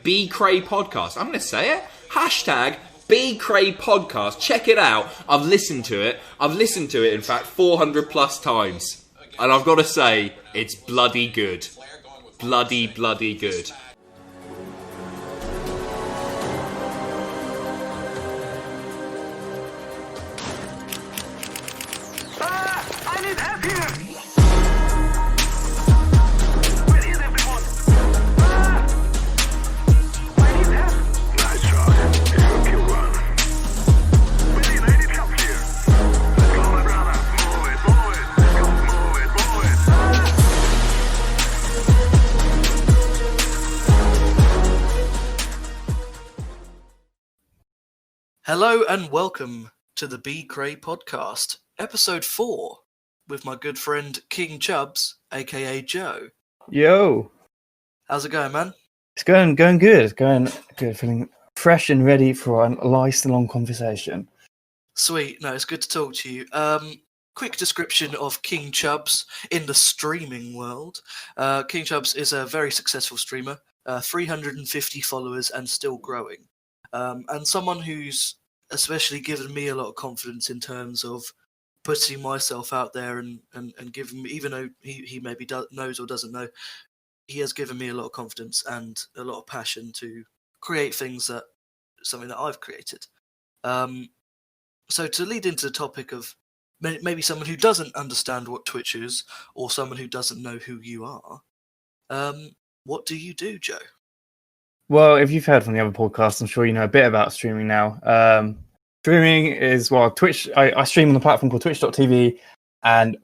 Be-Cray Podcast. I'm going to say it. Hashtag Be-Cray Podcast. Check it out. I've listened to it, in fact, 400 plus times. And I've got to say, it's bloody good. Bloody good. I need help here! Hello and welcome to the Be-Cray Podcast, episode 4, with my good friend KingChubbs, aka Joe. Yo, how's it going, man? it's going good. It's going good. Feeling fresh and ready for a nice and long conversation. Sweet. No, it's good to talk to you. Quick description of KingChubbs in the streaming world. KingChubbs is a very successful streamer, 350 followers and still growing. And someone who's especially given me a lot of confidence in terms of putting myself out there and giving me, even though he maybe knows or doesn't know, he has given me a lot of confidence and a lot of passion to create something that I've created. So to lead into the topic of maybe someone who doesn't understand what Twitch is or someone who doesn't know who you are, what do you do, Joe? Well, if you've heard from the other podcast, I'm sure you know a bit about streaming now. Streaming is, Twitch. I stream on a platform called twitch.tv, and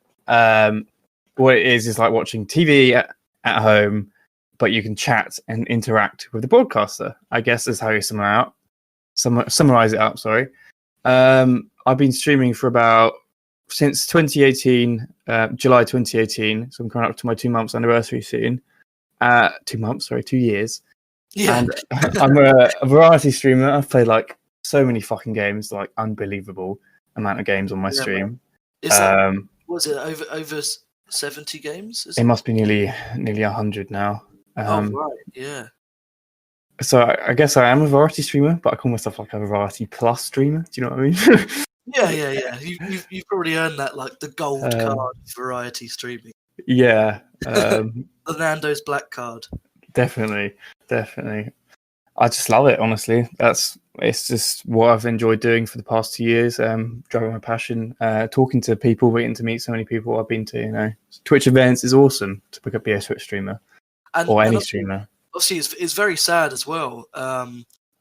what it is like watching TV at home, but you can chat and interact with the broadcaster, I guess is how you summarize it up. Sorry. I've been streaming since 2018, July 2018, so I'm coming up to my 2 months anniversary soon. 2 years. Yeah. And I'm a variety streamer. I've played like so many fucking games, like unbelievable amount of games on my stream. Was it over 70 games? It must be nearly 100 now. Right, yeah. So I guess I am a variety streamer, but I call myself like a variety plus streamer. Do you know what I mean? Yeah. You've probably earned that, like the gold card variety streaming. Yeah. The Nando's black card. Definitely. I just love it, honestly. It's just what I've enjoyed doing for the past 2 years, driving my passion, talking to people, getting to meet so many people I've been to, Twitch events is awesome to be a Twitch streamer or any streamer. Obviously, it's very sad as well,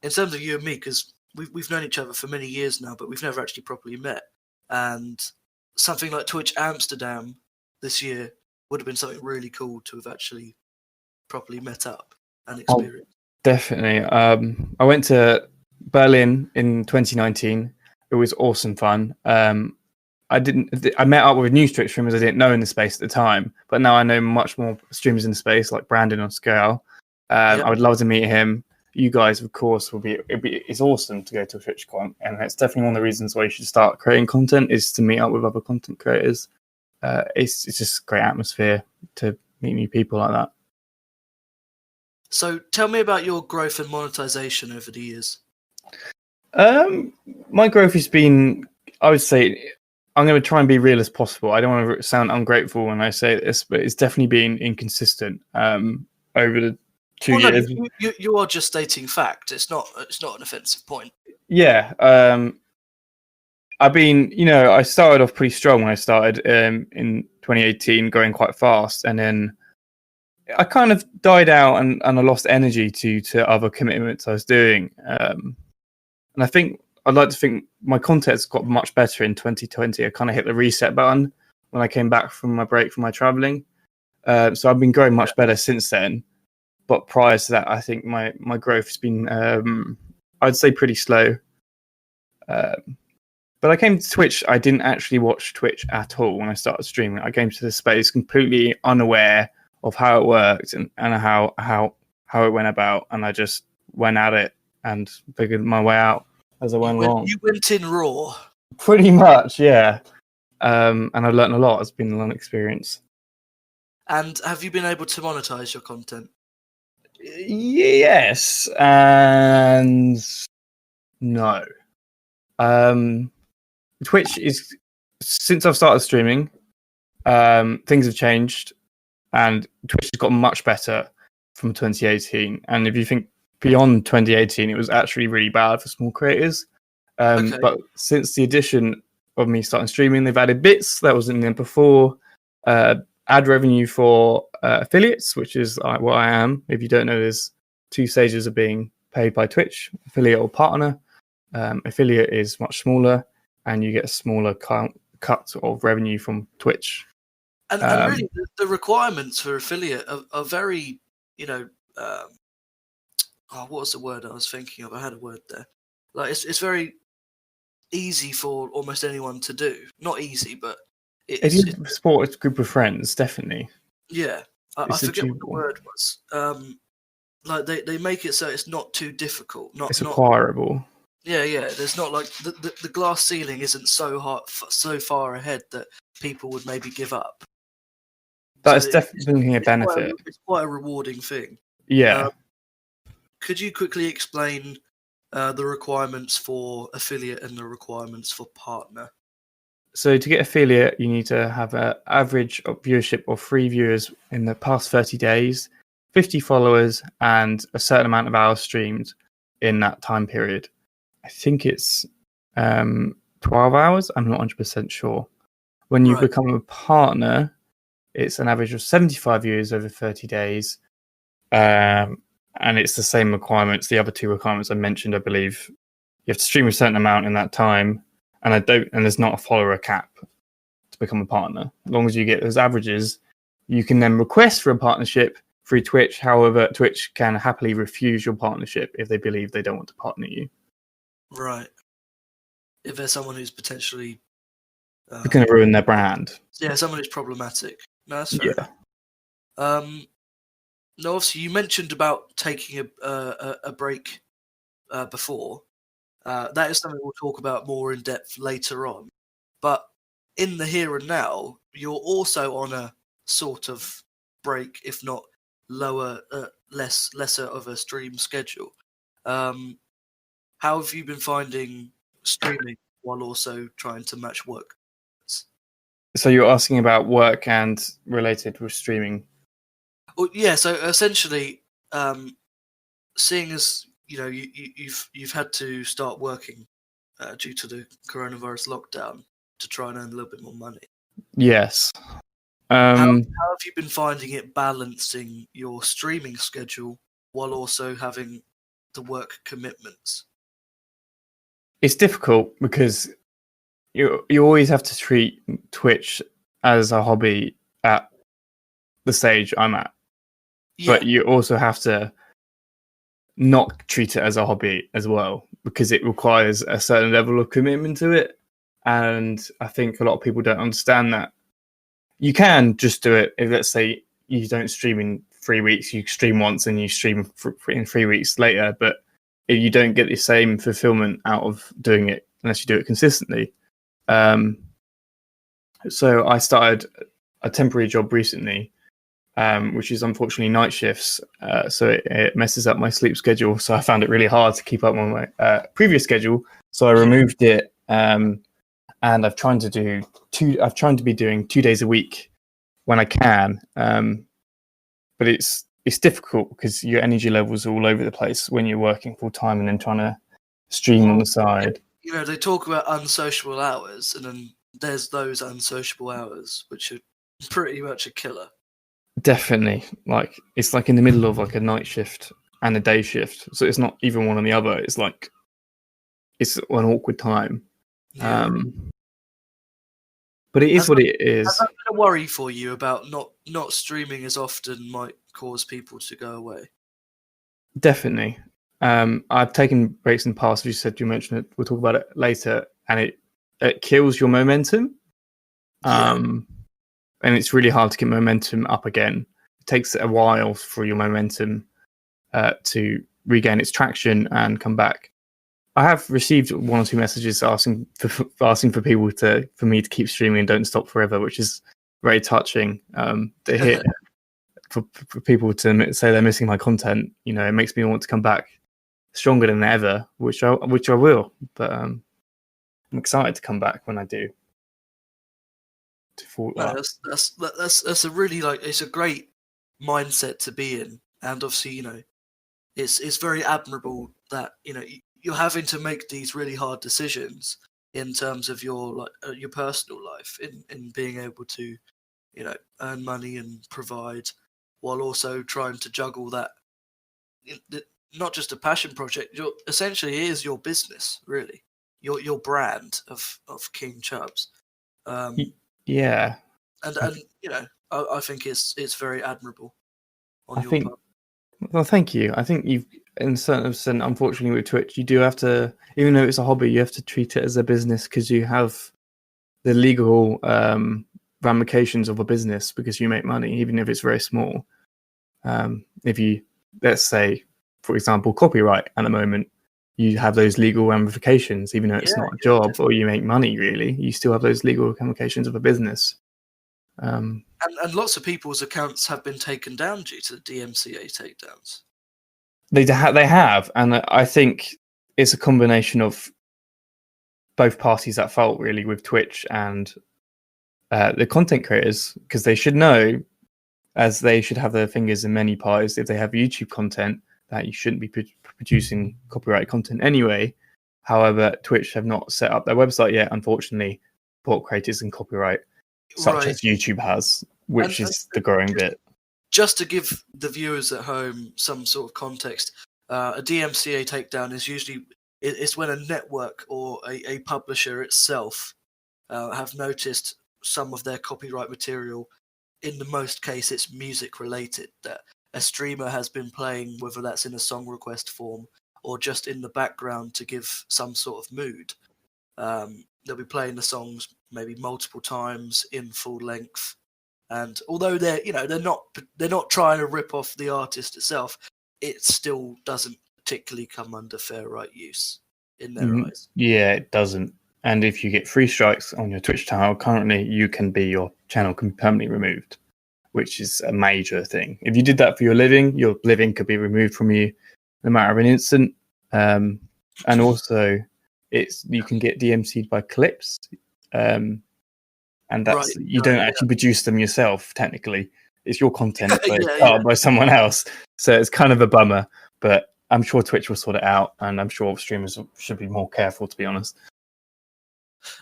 in terms of you and me, because we've known each other for many years now, but we've never actually properly met. And something like Twitch Amsterdam this year would have been something really cool to have actually properly met up and experienced. Definitely. I went to Berlin in 2019. It was awesome fun. I met up with new Twitch streamers I didn't know in the space at the time, but now I know much more streamers in the space, like Brandon on Scale. I would love to meet him. You guys, of course, it's awesome to go to a TwitchCon, and it's definitely one of the reasons why you should start creating content is to meet up with other content creators. It's just a great atmosphere to meet new people like that. So tell me about your growth and monetization over the years. My growth has been, I would say, I'm going to try and be real as possible. I don't want to sound ungrateful when I say this, but it's definitely been inconsistent over the 2 years. No, you are just stating fact. It's not an offensive point. Yeah. I've been, I started off pretty strong when I started in 2018, going quite fast, and then I kind of died out and I lost energy to other commitments I was doing. And I'd like to think my content's got much better in 2020. I kind of hit the reset button when I came back from my break from my traveling. So I've been growing much better since then. But prior to that, I think my growth has been, I'd say, pretty slow. But I came to Twitch. I didn't actually watch Twitch at all when I started streaming. I came to the space completely unaware of how it worked and how it went about, and I just went at it and figured my way out as I went along. You went in raw. Pretty much, yeah. And I've learned a lot. It's been a long experience. And have you been able to monetize your content? Yes and no. Twitch is, since I've started streaming, things have changed, and Twitch has gotten much better from 2018. And if you think beyond 2018, it was actually really bad for small creators. But since the addition of me starting streaming, they've added bits that wasn't in there before. Ad revenue for affiliates, which is what I am. If you don't know, there's 2 stages of being paid by Twitch: affiliate or partner. Affiliate is much smaller, and you get a smaller cut of revenue from Twitch. And really, the requirements for affiliate are very, what was the word I was thinking of? I had a word there. Like it's very easy for almost anyone to do. Not easy, but if you support a group of friends, definitely. Yeah, I forget what the word was. Like they make it so it's not too difficult. It's acquirable. Yeah. There's not like the glass ceiling isn't so far ahead that people would maybe give up. That is definitely a benefit. It's quite a rewarding thing. Yeah. Could you quickly explain the requirements for affiliate and the requirements for partner? So to get affiliate, you need to have an average of viewership of 3 viewers in the past 30 days, 50 followers, and a certain amount of hours streamed in that time period. I think it's 12 hours. I'm not 100% sure. When you become a partner, it's an average of 75 viewers over 30 days. And it's the same requirements. The other 2 requirements I mentioned, I believe. You have to stream a certain amount in that time. And there's not a follower cap to become a partner. As long as you get those averages, you can then request for a partnership through Twitch. However, Twitch can happily refuse your partnership if they believe they don't want to partner you. Right. If there's someone who's potentially going to ruin their brand. Yeah, someone who's problematic. No, that's fair. Yeah. No, obviously you mentioned about taking a break before. That is something we'll talk about more in depth later on. But in the here and now, you're also on a sort of break, if not lesser of a stream schedule. How have you been finding streaming while also trying to match work? So you're asking about work and related with streaming? Well, yeah. So essentially, seeing as you've had to start working due to the coronavirus lockdown to try and earn a little bit more money. Yes. How have you been finding it balancing your streaming schedule while also having the work commitments? It's difficult because you always have to treat Twitch as a hobby at the stage I'm at. Yeah. But you also have to not treat it as a hobby as well, because it requires a certain level of commitment to it. And I think a lot of people don't understand that. You can just do it if, let's say, you don't stream in 3 weeks, you stream once and you stream in 3 weeks later, but if you don't get the same fulfillment out of doing it unless you do it consistently. So I started a temporary job recently, which is unfortunately night shifts. So it messes up my sleep schedule. So I found it really hard to keep up on my previous schedule. So I removed it, and I've tried to be doing 2 days a week when I can. But it's difficult because your energy levels are all over the place when you're working full time and then trying to stream on the side. They talk about unsociable hours, and then there's those unsociable hours, which are pretty much a killer. Definitely. It's like in the middle of like a night shift and a day shift. So it's not even one or the other. It's like, it's an awkward time. Yeah. But it is what it is. Has that been a worry for you about not streaming as often might cause people to go away? Definitely. I've taken breaks in the past, as you mentioned it. We'll talk about it later. And it kills your momentum. Yeah. And it's really hard to get momentum up again. It takes a while for your momentum to regain its traction and come back. I have received 1 or 2 messages asking for people for me to keep streaming and don't stop forever, which is very touching to hear. for people to say they're missing my content, you know, it makes me want to come back stronger than ever, which I will. But I'm excited to come back when I do. No, that's a really it's a great mindset to be in, and obviously, you know, it's very admirable that, you know, you're having to make these really hard decisions in terms of your your personal life, in being able to, you know, earn money and provide, while also trying to juggle that. Not just a passion project. Your essentially is your business, really. Your brand of KingChubbs. Yeah, And you know, I think it's very admirable on your part. Well, thank you. I think you've, in a certain extent, unfortunately, with Twitch, you do have to, even though it's a hobby, you have to treat it as a business because you have the legal ramifications of a business because you make money, even if it's very small. If you, let's say, for example, copyright at the moment, you have those legal ramifications, even though it's not a job or you make money, really, you still have those legal ramifications of a business. And lots of people's accounts have been taken down due to the DMCA takedowns. They have, and I think it's a combination of both parties at fault, really, with Twitch and the content creators, because they should know, as they should have their fingers in many pies, if they have YouTube content, that you shouldn't be producing copyright content anyway. However, Twitch have not set up their website yet, unfortunately, for creators and copyright, such as YouTube has, which is the growing bit. Just to give the viewers at home some sort of context, a DMCA takedown is usually it's when a network or a publisher itself have noticed some of their copyright material. In the most case, it's music related, that a streamer has been playing, whether that's in a song request form or just in the background to give some sort of mood. They'll be playing the songs maybe multiple times in full length, and although they're not trying to rip off the artist itself, it still doesn't particularly come under fair right use in their eyes. Yeah, it doesn't. And if you get 3 strikes on your Twitch channel currently, your channel can be permanently removed, which is a major thing. If you did that for your living could be removed from you in a matter of an instant. And also, you can get DMC'd by clips, and that's you don't actually produce them yourself. Technically, it's your content, but it's started by someone else. So it's kind of a bummer. But I'm sure Twitch will sort it out, and I'm sure streamers should be more careful, to be honest.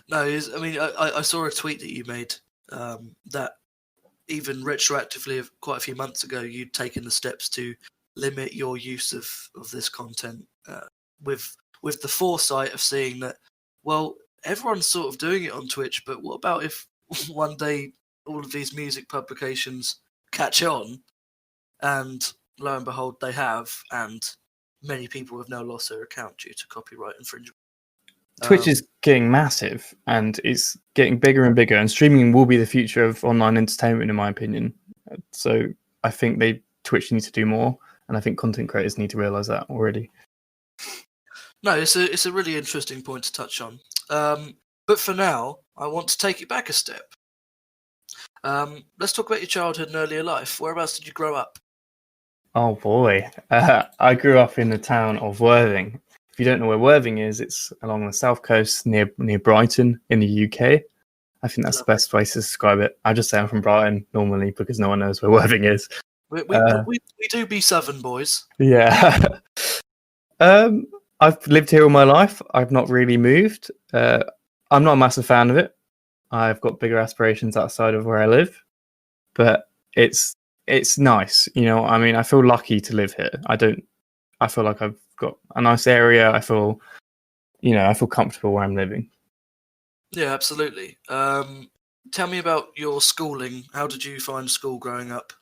No, I mean, I saw a tweet that you made that even retroactively, quite a few months ago, you'd taken the steps to limit your use of this content with the foresight of seeing that, well, everyone's sort of doing it on Twitch, but what about if one day all of these music publications catch on, and lo and behold, they have, and many people have now lost their account due to copyright infringement. Twitch is getting massive, and it's getting bigger and bigger, and streaming will be the future of online entertainment, in my opinion. So I think Twitch needs to do more, and I think content creators need to realise that already. No, it's a really interesting point to touch on. But for now, I want to take it back a step. Let's talk about your childhood and earlier life. Whereabouts did you grow up? Oh boy, I grew up in the town of Worthing. If you don't know where Worthing is, it's along the south coast near Brighton in the UK. I think that's the best way to describe it. I just say I'm from Brighton normally because no one knows where Worthing is. We do be Southern boys. Yeah. I've lived here all my life. I've not really moved. I'm not a massive fan of it. I've got bigger aspirations outside of where I live, but it's nice. You know, I mean, I feel lucky to live here. I feel like I've got a nice area. I feel comfortable where I'm living. Yeah, absolutely. Tell me about your schooling. How did you find school growing up?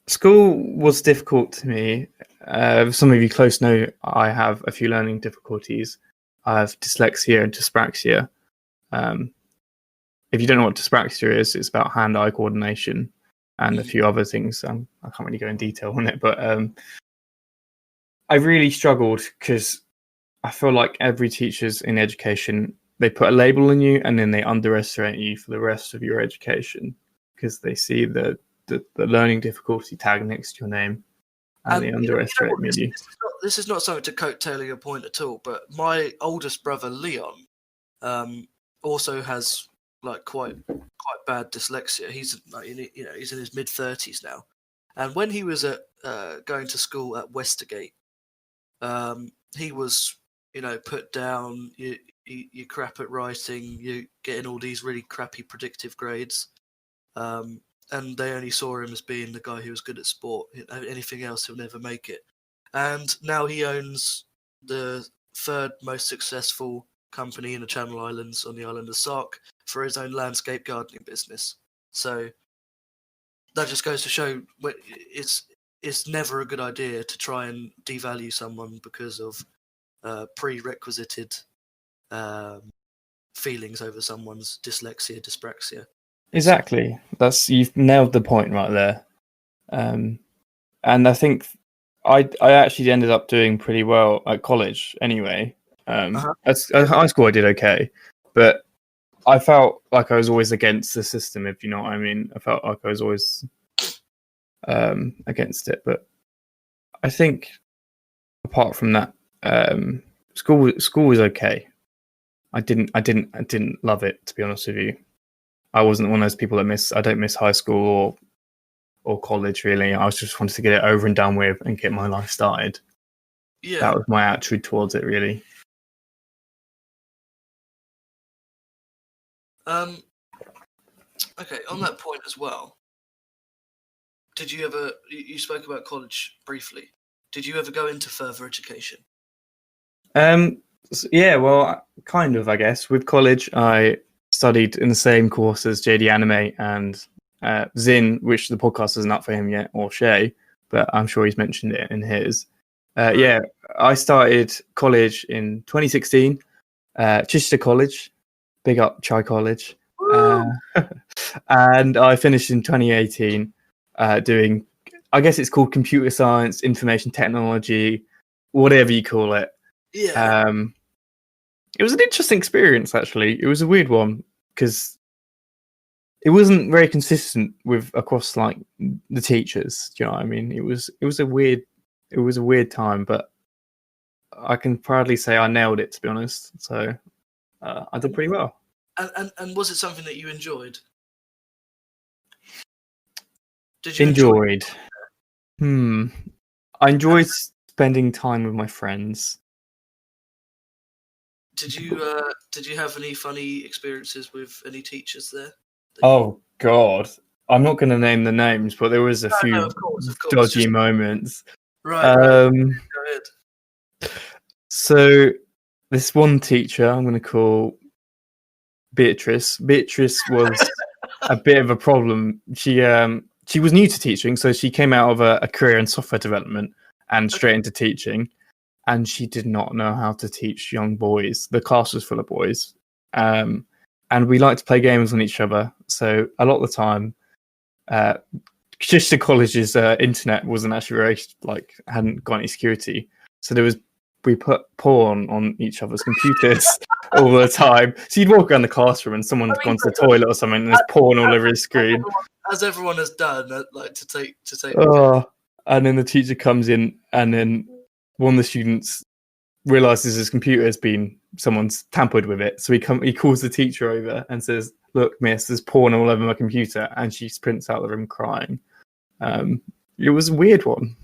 School was difficult to me. Some of you close know I have a few learning difficulties. I have dyslexia and dyspraxia. If you don't know what dyspraxia is, it's about hand-eye coordination and a few other things. I can't really go in detail on it, but I really struggled because I feel like every teacher's in education, they put a label on you and then they underestimate you for the rest of your education because they see the the learning difficulty tag next to your name, and they underestimate you. This is not something to coattail your point at all, but my oldest brother Leon also has like quite bad dyslexia. He's like he's in his mid-30s now, and when he was at going to school at Westergate, he was put down. You crap at writing. You getting all these really crappy predictive grades, and they only saw him as being the guy who was good at sport. Anything else, he'll never make it. And now he owns the third most successful company in the Channel Islands on the island of Sark for his own landscape gardening business. So that just goes to show it's never a good idea to try and devalue someone because of prerequisited feelings over someone's dyslexia, dyspraxia. Exactly. You've nailed the point right there. And I think I actually ended up doing pretty well at college anyway. At high school I did okay, but I felt like I was always against the system, if you know what I mean. I felt like I was always against it, but I think apart from that, school was okay. I didn't love it, to be honest with you. I wasn't one of those people that I don't miss high school or college really. I just wanted to get it over and done with and get my life started. Yeah, that was my attitude towards it, really. Okay, on that point as well, did you ever? You spoke about college briefly. Did you ever go into further education? Yeah, well, kind of, I guess. With college, I studied in the same course as JD Anime and Zin, which the podcast isn't up for him yet, or Shay, but I'm sure he's mentioned it in his. Yeah, I started college in 2016, Chichester College, big up Chai College, and I finished in 2018 doing, I guess it's called computer science, information technology, whatever you call it. Yeah. It was an interesting experience, actually. It was a weird one because it wasn't very consistent across like the teachers. Do you know what I mean? It was a weird time, but I can proudly say I nailed it, to be honest. So I did pretty well. And was it something that you enjoyed? Did you enjoy? I enjoyed spending time with my friends. Did you have any funny experiences with any teachers there? Oh God, I'm not going to name the names, but there was a few of course. dodgy moments. Right. Go ahead. So this one teacher, I'm going to call Beatrice. Beatrice was a bit of a problem. She was new to teaching, so she came out of a career in software development and straight into teaching. And she did not know how to teach young boys. The class was full of boys. And we liked to play games on each other. So a lot of the time, Chichester College's internet wasn't actually very, hadn't got any security. So we put porn on each other's computers all the time. So you'd walk around the classroom and someone's gone to the toilet or something and there's porn all over his screen. As everyone has done, to take. And then the teacher comes in and then one of the students realizes his computer has been, someone's tampered with it. So he calls the teacher over and says, "Look, miss, there's porn all over my computer." And she sprints out of the room crying. It was a weird one.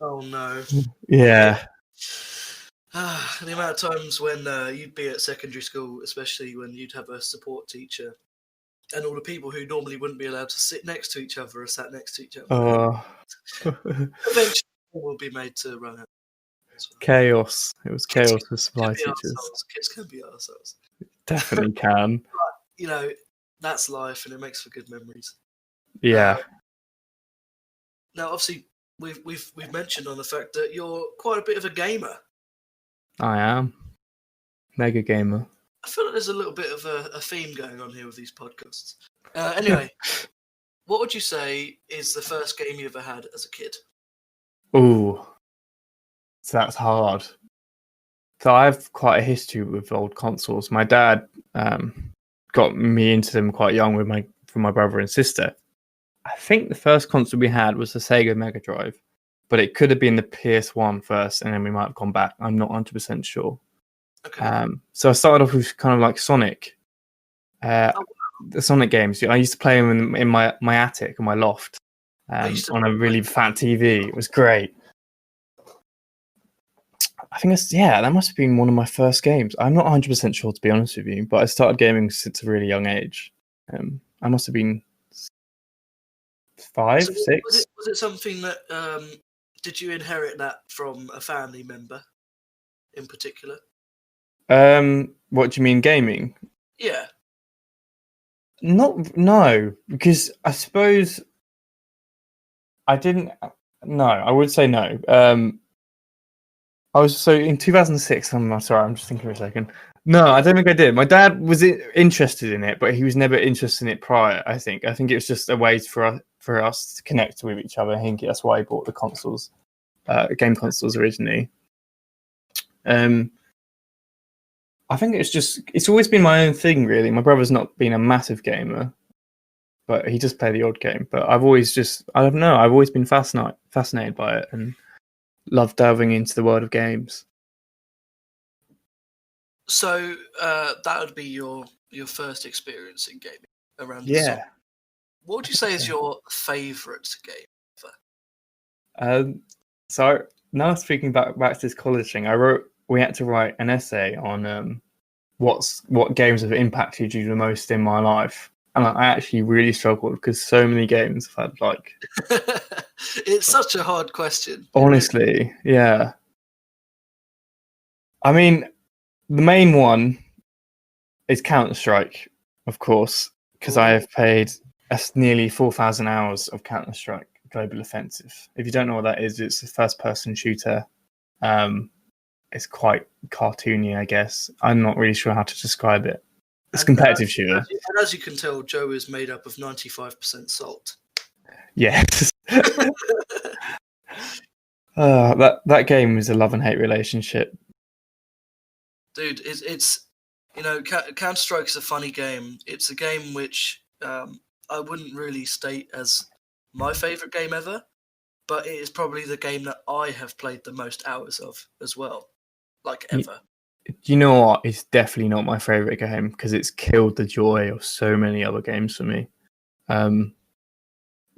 Oh no. Yeah. The amount of times when you'd be at secondary school, especially when you'd have a support teacher, and all the people who normally wouldn't be allowed to sit next to each other are sat next to each other. Eventually, will be made to run out. Chaos. It was chaos with supply teachers. Kids can be ourselves. Definitely can. But, that's life, and it makes for good memories. Yeah. Now, obviously, we've mentioned on the fact that you're quite a bit of a gamer. I am. Mega gamer. I feel like there's a little bit of a theme going on here with these podcasts. Anyway, what would you say is the first game you ever had as a kid? Ooh, so that's hard. So I have quite a history with old consoles. My dad got me into them quite young from my brother and sister, I think the first console we had was the Sega Mega Drive, but it could have been the PS1 first, and then we might have gone back. I'm not 100% sure. Okay. So I started off with kind of like Sonic, the Sonic games. I used to play them in my attic, in my loft, on a really fat TV. It was great. I think that must have been one of my first games. I'm not 100% sure, to be honest with you, but I started gaming since a really young age. I must have been 5, 6. Was it something that did you inherit that from a family member in particular? What do you mean, gaming? Yeah. No, because I suppose I didn't. No, I would say no. I was so in 2006. I'm sorry, I'm just thinking for a second. No, I don't think I did. My dad was interested in it, but he was never interested in it prior. I think it was just a way for us to connect with each other. I think that's why he bought the consoles, game consoles originally. I think it's always been my own thing, really. My brother's not been a massive gamer, but he just played the odd game. But I've always been fascinated by it and loved delving into the world of games. So that would be your first experience in gaming around the Yeah. song. What would you say is your favourite game ever? So now speaking back to this college thing, we had to write an essay on what games have impacted you the most in my life, and I actually really struggled because so many games have had like. It's such a hard question. Honestly, yeah. I mean, the main one is Counter-Strike, of course, because I have played nearly 4,000 hours of Counter-Strike Global Offensive. If you don't know what that is, it's a first-person shooter. It's quite cartoony, I guess. I'm not really sure how to describe it. It's a competitive shooter. And as you can tell, Joe is made up of 95% salt. Yes. That game was a love and hate relationship. Dude, it's Counter-Strike is a funny game. It's a game which I wouldn't really state as my favourite game ever, but it is probably the game that I have played the most hours of as well, like ever. You know what? It's definitely not my favourite game because it's killed the joy of so many other games for me.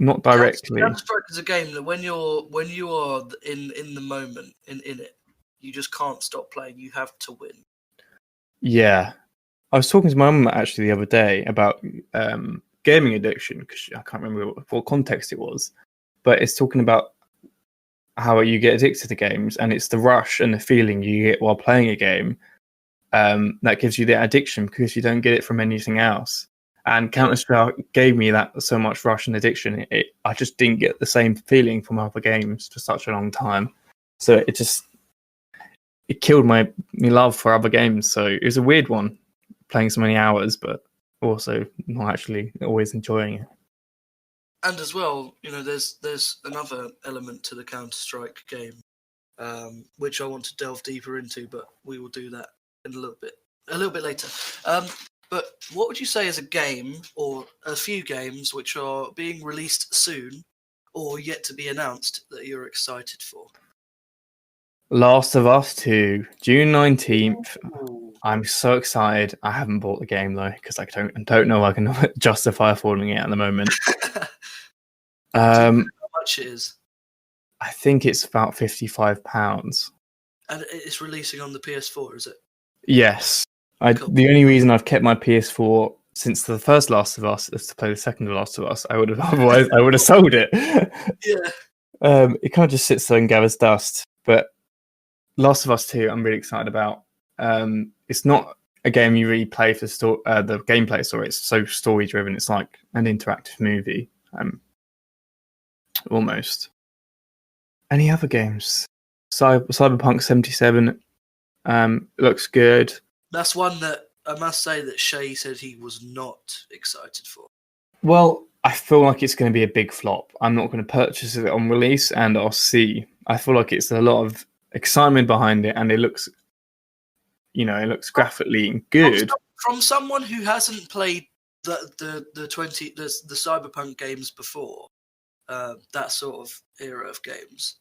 Not directly. Counter-Strike is a game that when you are in the moment in it, you just can't stop playing. You have to win. Yeah, I was talking to my mum actually the other day about gaming addiction because I can't remember what context it was, but it's talking about how you get addicted to games, and it's the rush and the feeling you get while playing a game that gives you that addiction because you don't get it from anything else. And Counter-Strike gave me that so much rush and addiction. I just didn't get the same feeling from other games for such a long time. So it killed my love for other games. So it was a weird one, playing so many hours, but also not actually always enjoying it. And as well, there's another element to the Counter-Strike game, which I want to delve deeper into, but we will do that in a little bit later. But what would you say is a game or a few games which are being released soon or yet to be announced that you're excited for? Last of Us 2, June 19th. I'm so excited. I haven't bought the game though because I don't know I can justify affording it at the moment. How much it is? I think it's about £55. And it's releasing on the PS4, is it? Yes. Cool. The only reason I've kept my PS4 since the first Last of Us is to play the second Last of Us. I would have sold it. Yeah. It kind of just sits there and gathers dust. But Last of Us 2, I'm really excited about. It's not a game you really play for the gameplay story. It's so story driven. It's like an interactive movie. Almost. Any other games? Cyberpunk 77 looks good. That's one that I must say that Shay said he was not excited for. Well, I feel like it's going to be a big flop. I'm not going to purchase it on release, and I'll see. I feel like it's a lot of excitement behind it, and it looks graphically good. From someone who hasn't played the Cyberpunk games before, that sort of era of games.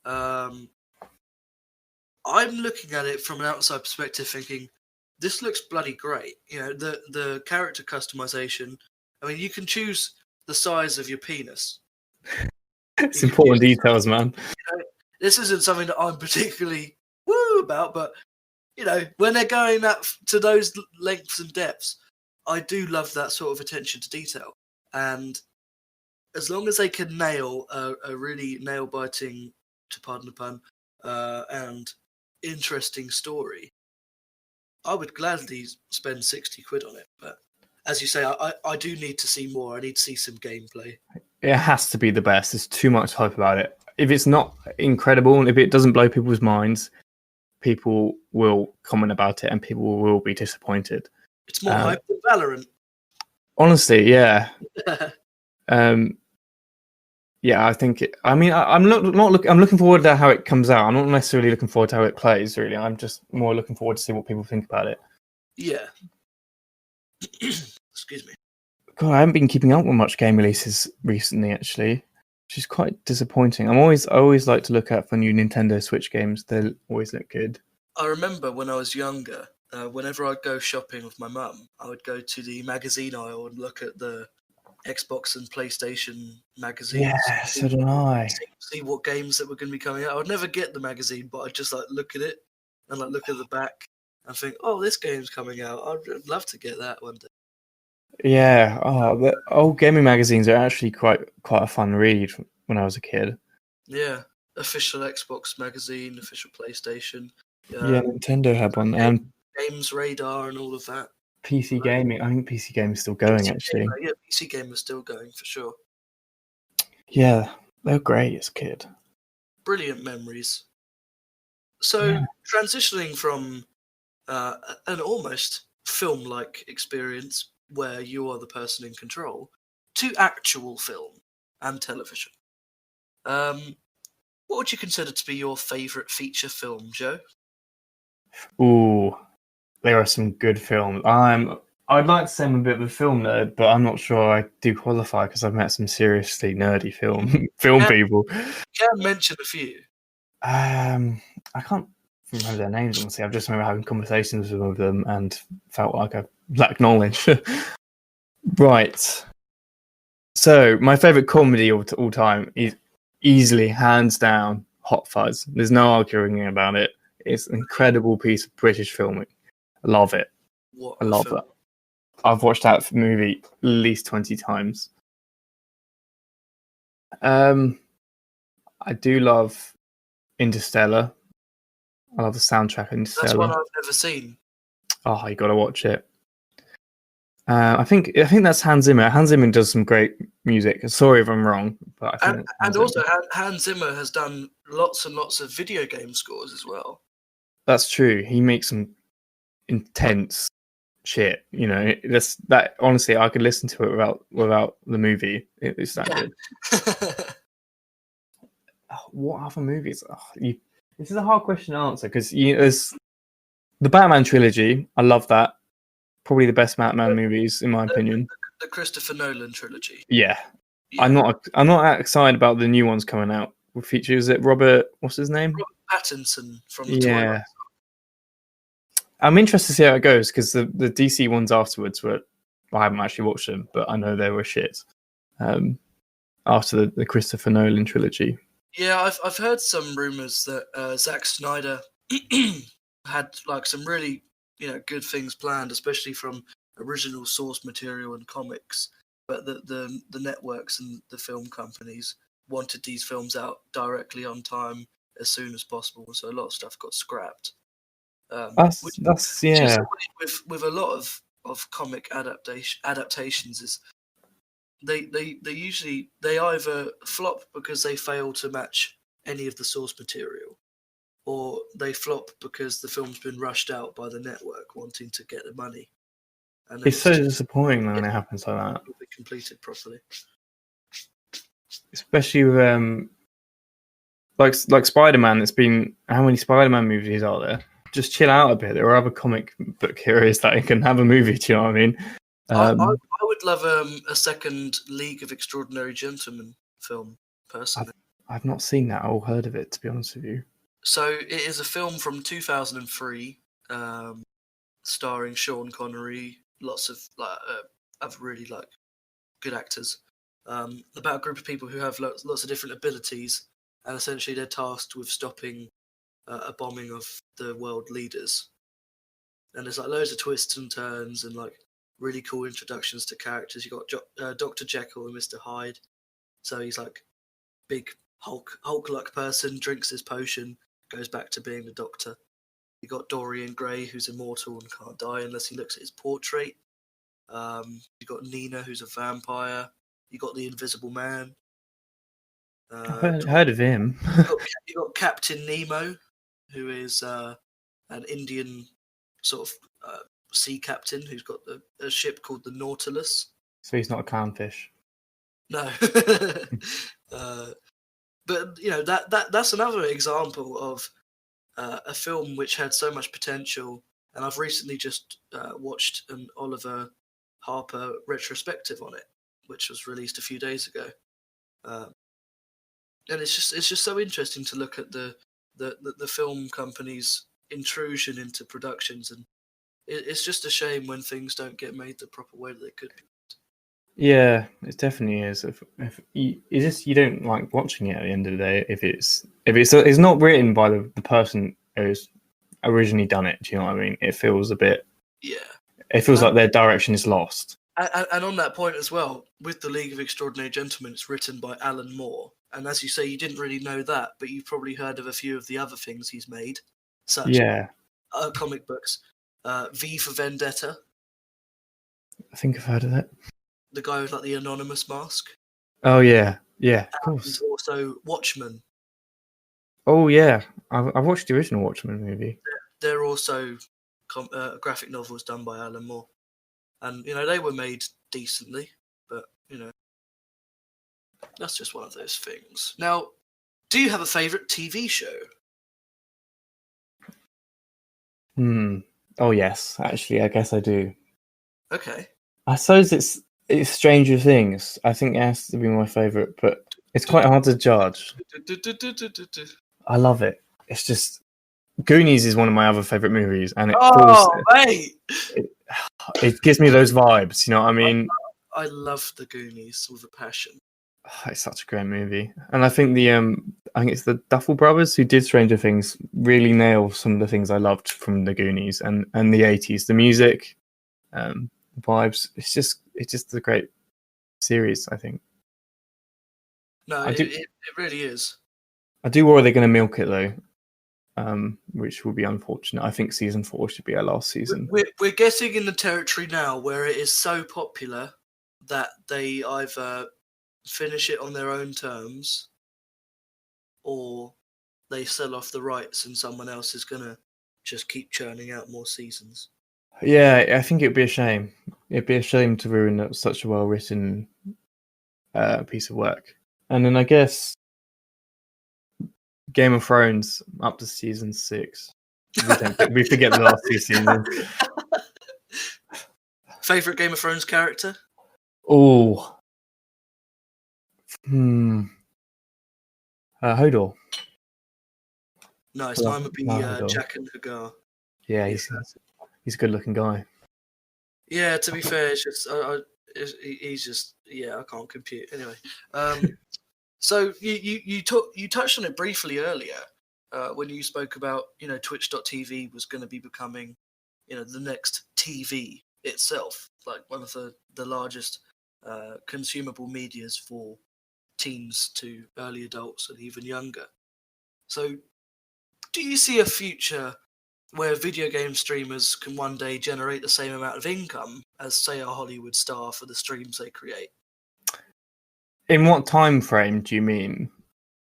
I'm looking at it from an outside perspective, thinking this looks bloody great. You know, the character customization. I mean, you can choose the size of your penis. It's important details, man. You know, this isn't something that I'm particularly woo about, but you know, when they're going to those lengths and depths, I do love that sort of attention to detail. And as long as they can nail a really nail-biting, to pardon the pun, and interesting story, I would gladly spend 60 quid on it. But as you say, I do need to see more. I need to see some gameplay. It has to be the best. There's too much hype about it. If it's not incredible, and if it doesn't blow people's minds, people will comment about it and people will be disappointed. It's more hype than Valorant. Honestly, yeah. Yeah, I think it. I mean, I'm not looking. I'm looking forward to how it comes out. I'm not necessarily looking forward to how it plays. Really, I'm just more looking forward to see what people think about it. Yeah. Excuse me. God, I haven't been keeping up with much game releases recently, actually, which is quite disappointing. I always like to look out for new Nintendo Switch games. They always look good. I remember when I was younger, whenever I'd go shopping with my mum, I would go to the magazine aisle and look at the Xbox and PlayStation magazines. Yeah, so did I. See what games that were going to be coming out. I would never get the magazine, but I'd just like look at it and like look at the back and think, oh, this game's coming out. I'd love to get that one day. Yeah, the old gaming magazines are actually quite a fun read when I was a kid. Yeah, official Xbox magazine, official PlayStation. Yeah, Nintendo had one, and Games Radar and all of that. PC gaming. I think PC gaming is still going, actually. Yeah, PC gaming is still going for sure. Yeah, they're great as a kid. Brilliant memories. So, transitioning from an almost film-like experience where you are the person in control to actual film and television. What would you consider to be your favourite feature film, Joe? Ooh, there are some good films. I'd like to say I'm a bit of a film nerd, but I'm not sure I do qualify because I've met some seriously nerdy film people. Can mention a few. I can't remember their names, honestly. I just remember having conversations with some of them and felt like I lacked knowledge. Right. So, my favourite comedy of all time is easily, hands down, Hot Fuzz. There's no arguing about it. It's an incredible piece of British filming. I love it. I love that. I've watched that movie at least 20 times. I do love Interstellar. I love the soundtrack of Interstellar. That's one I've never seen. Oh, you got to watch it. I think that's Hans Zimmer. Hans Zimmer does some great music. Sorry if I'm wrong, but I think and also Hans Zimmer has done lots and lots of video game scores as well. That's true. He makes some intense shit. You know, that. Honestly, I could listen to it without the movie. It's that good. What other movies? This is a hard question to answer because there's the Batman trilogy. I love that. Probably the best Batman movies, in my opinion. The Christopher Nolan trilogy. Yeah. I'm not excited about the new ones coming out. What feature is it? Robert, what's his name? Robert Pattinson from the Twilight. I'm interested to see how it goes because the DC ones afterwards were. I haven't actually watched them, but I know they were shit. After the Christopher Nolan trilogy. Yeah, I've heard some rumors that Zack Snyder had like some really good things planned, especially from original source material and comics. But the networks and the film companies wanted these films out directly on time as soon as possible, so a lot of stuff got scrapped. Which is with a lot of comic adaptations is they usually either flop because they fail to match any of the source material, or they flop because the film's been rushed out by the network wanting to get the money. And it's so disappointing when it happens like that. It'll be completed properly. Especially with like Spider-Man. It's been how many Spider-Man movies are there? Just chill out a bit. There are other comic book heroes that can have a movie. Do you know what I mean? I would love a second League of Extraordinary Gentlemen film, personally. I've not seen that or heard of it, to be honest with you. So it is a film from 2003, starring Sean Connery, lots of really good actors, about a group of people who have lots of different abilities, and essentially they're tasked with stopping a bombing of the world leaders. And there's loads of twists and turns and really cool introductions to characters. You got Dr. Jekyll and Mr. Hyde. So he's big Hulk-like person, drinks his potion, goes back to being the Doctor. You got Dorian Gray, who's immortal and can't die unless he looks at his portrait. You got Nina, who's a vampire. You got the Invisible Man. I've heard of him. You got Captain Nemo, who is an Indian sort of sea captain who's got a ship called the Nautilus. So he's not a clownfish. No. But that's another example of a film which had so much potential. And I've recently just watched an Oliver Harper retrospective on it, which was released a few days ago. And it's just so interesting to look at the film company's intrusion into productions, and it's just a shame when things don't get made the proper way that they could be. Yeah, it definitely is. If you don't like watching it at the end of the day, if it's not written by the person who's originally done it, do you know what I mean? It feels a bit. Yeah. It feels like their direction is lost. And on that point as well, with the League of Extraordinary Gentlemen, it's written by Alan Moore. And as you say, you didn't really know that, but you've probably heard of a few of the other things he's made, such as comic books. V for Vendetta. I think I've heard of that. The guy with the anonymous mask. Oh yeah, of course. And also Watchmen. Oh yeah, I've watched the original Watchmen movie. They're also graphic novels done by Alan Moore, and they were made decently, but that's just one of those things. Now, do you have a favourite TV show? Oh yes, actually, I guess I do. Okay. I suppose it's Stranger Things. I think it has to be my favourite, but it's quite hard to judge. I love it. It's just Goonies is one of my other favourite movies, and it gives me those vibes. You know what I mean? I love the Goonies with a passion. It's such a great movie, and I think it's the Duffel brothers who did Stranger Things really nail some of the things I loved from the Goonies and the 80s. The music, vibes. It's just a great series, I think. No, it really is. I do worry they're going to milk it though, which will be unfortunate. I think season 4 should be our last season. We're getting in the territory now where it is so popular that they either finish it on their own terms, or they sell off the rights and someone else is going to just keep churning out more seasons. Yeah, I think it'd be a shame. It'd be a shame to ruin such a well-written piece of work. And then I guess Game of Thrones up to season 6. We forget the last 2 seasons. Favourite Game of Thrones character? Oh. Hodor. Nice. Mine would be Jack and Hagar. Yeah, he's a good-looking guy. Yeah, to be fair, it's just he's just I can't compute anyway. So you touched on it briefly earlier when you spoke about Twitch.tv was going to be becoming the next TV itself, like one of the largest consumable medias for teens to early adults and even younger. So do you see a future where video game streamers can one day generate the same amount of income as, say, a Hollywood star for the streams they create? In what time frame do you mean?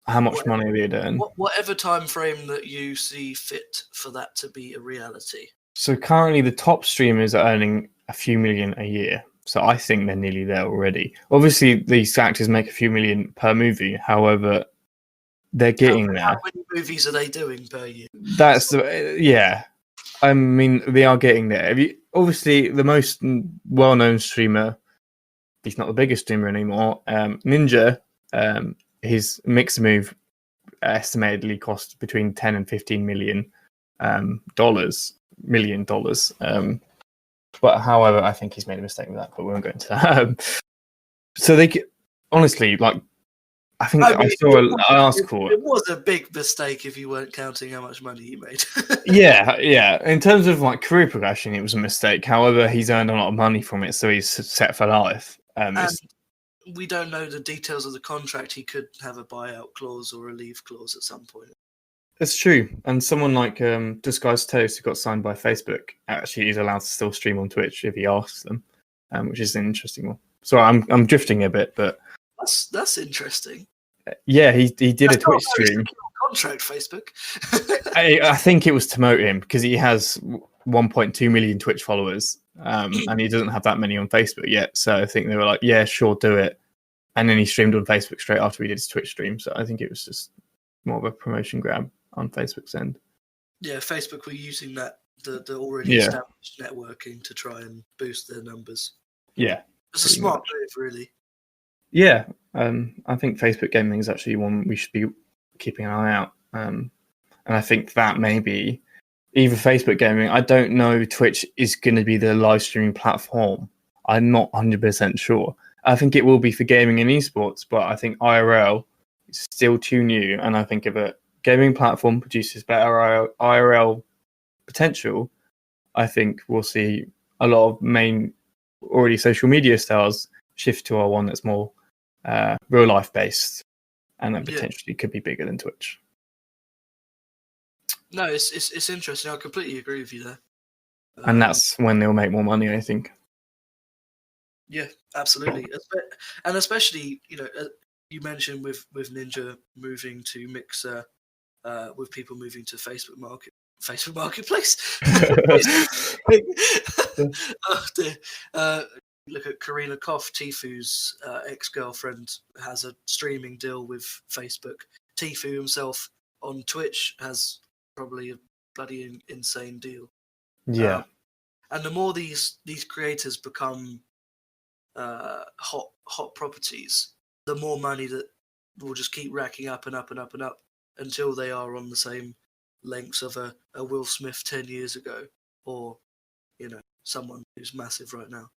How much money they'd earn? Whatever time frame that you see fit for that to be a reality. So currently the top streamers are earning a few million a year. So I think they're nearly there already. Obviously, these actors make a few million per movie. However, they're getting there. How many movies are they doing per year? That's yeah. I mean, they are getting there. Obviously, the most well-known streamer, he's not the biggest streamer anymore. Ninja, his mix move estimatedly cost between 10 and 15 million dollars. But however, I think he's made a mistake with that. But we won't go into that. So honestly, like, I think I saw an article. It was a big mistake if you weren't counting how much money he made. Yeah. In terms of like career progression, it was a mistake. However, he's earned a lot of money from it, so he's set for life. And we don't know the details of the contract. He could have a buyout clause or a leave clause at some point. It's true. And someone like Disguised Toast, who got signed by Facebook, actually is allowed to still stream on Twitch if he asks them, which is an interesting one. So I'm drifting a bit, but that's interesting. Yeah, he did a Twitch stream. Contract Facebook. I think it was to promote him because he has 1.2 million Twitch followers, and he doesn't have that many on Facebook yet. So I think they were like, "Yeah, sure, do it." And then he streamed on Facebook straight after he did his Twitch stream. So I think it was just more of a promotion grab on Facebook's end. Yeah, Facebook were using the already established networking to try and boost their numbers. Yeah, it's a smart move, really. Yeah, I think Facebook gaming is actually one we should be keeping an eye out. And I think that maybe either Facebook gaming, I don't know Twitch is going to be the live streaming platform. I'm not 100% sure. I think it will be for gaming and esports, but I think IRL is still too new. And I think if a gaming platform produces better IRL potential, I think we'll see a lot of main already social media stars shift to one that's more real life based, and then potentially could be bigger than Twitch. No, it's interesting. I completely agree with you there. And that's when they'll make more money, I think. Yeah, absolutely. And especially, you mentioned with Ninja moving to Mixer, with people moving to Facebook Marketplace. Oh dear. Look at Karina Koff, Tifu's ex-girlfriend, has a streaming deal with Facebook. Tifu himself on Twitch has probably a bloody insane deal. Yeah. And the more these creators become hot properties, the more money that will just keep racking up and up and up and up until they are on the same lengths of a Will Smith 10 years ago, or someone who's massive right now.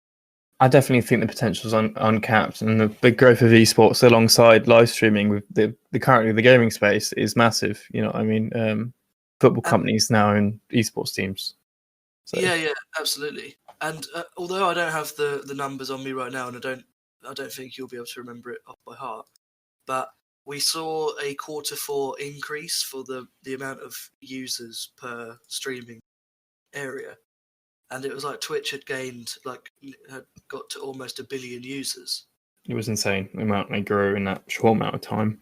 I definitely think the potential is uncapped, and the growth of esports alongside live streaming with the currently the gaming space is massive. You know what I mean? Football companies now own esports teams. So. Yeah, absolutely. And although I don't have the numbers on me right now, and I don't think you'll be able to remember it off by heart, but we saw a Q4 increase for the amount of users per streaming area. And it was like Twitch had got to almost 1 billion users. It was insane the amount they grew in that short amount of time.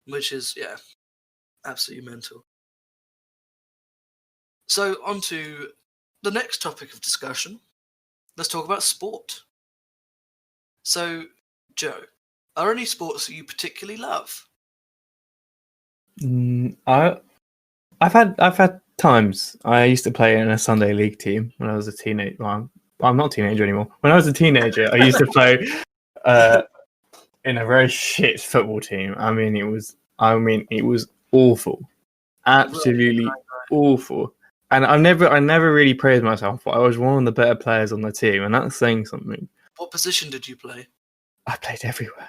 Which is, absolutely mental. So on to the next topic of discussion. Let's talk about sport. So, Joe, are there any sports that you particularly love? I've had times. I used to play in a Sunday league team when I was a teenager. Well, I'm not a teenager anymore. When I was a teenager, I used to play in a very shit football team. It was awful, absolutely awful. And I never really praised myself, but I was one of the better players on the team, and that's saying something. What position did you play? I played everywhere.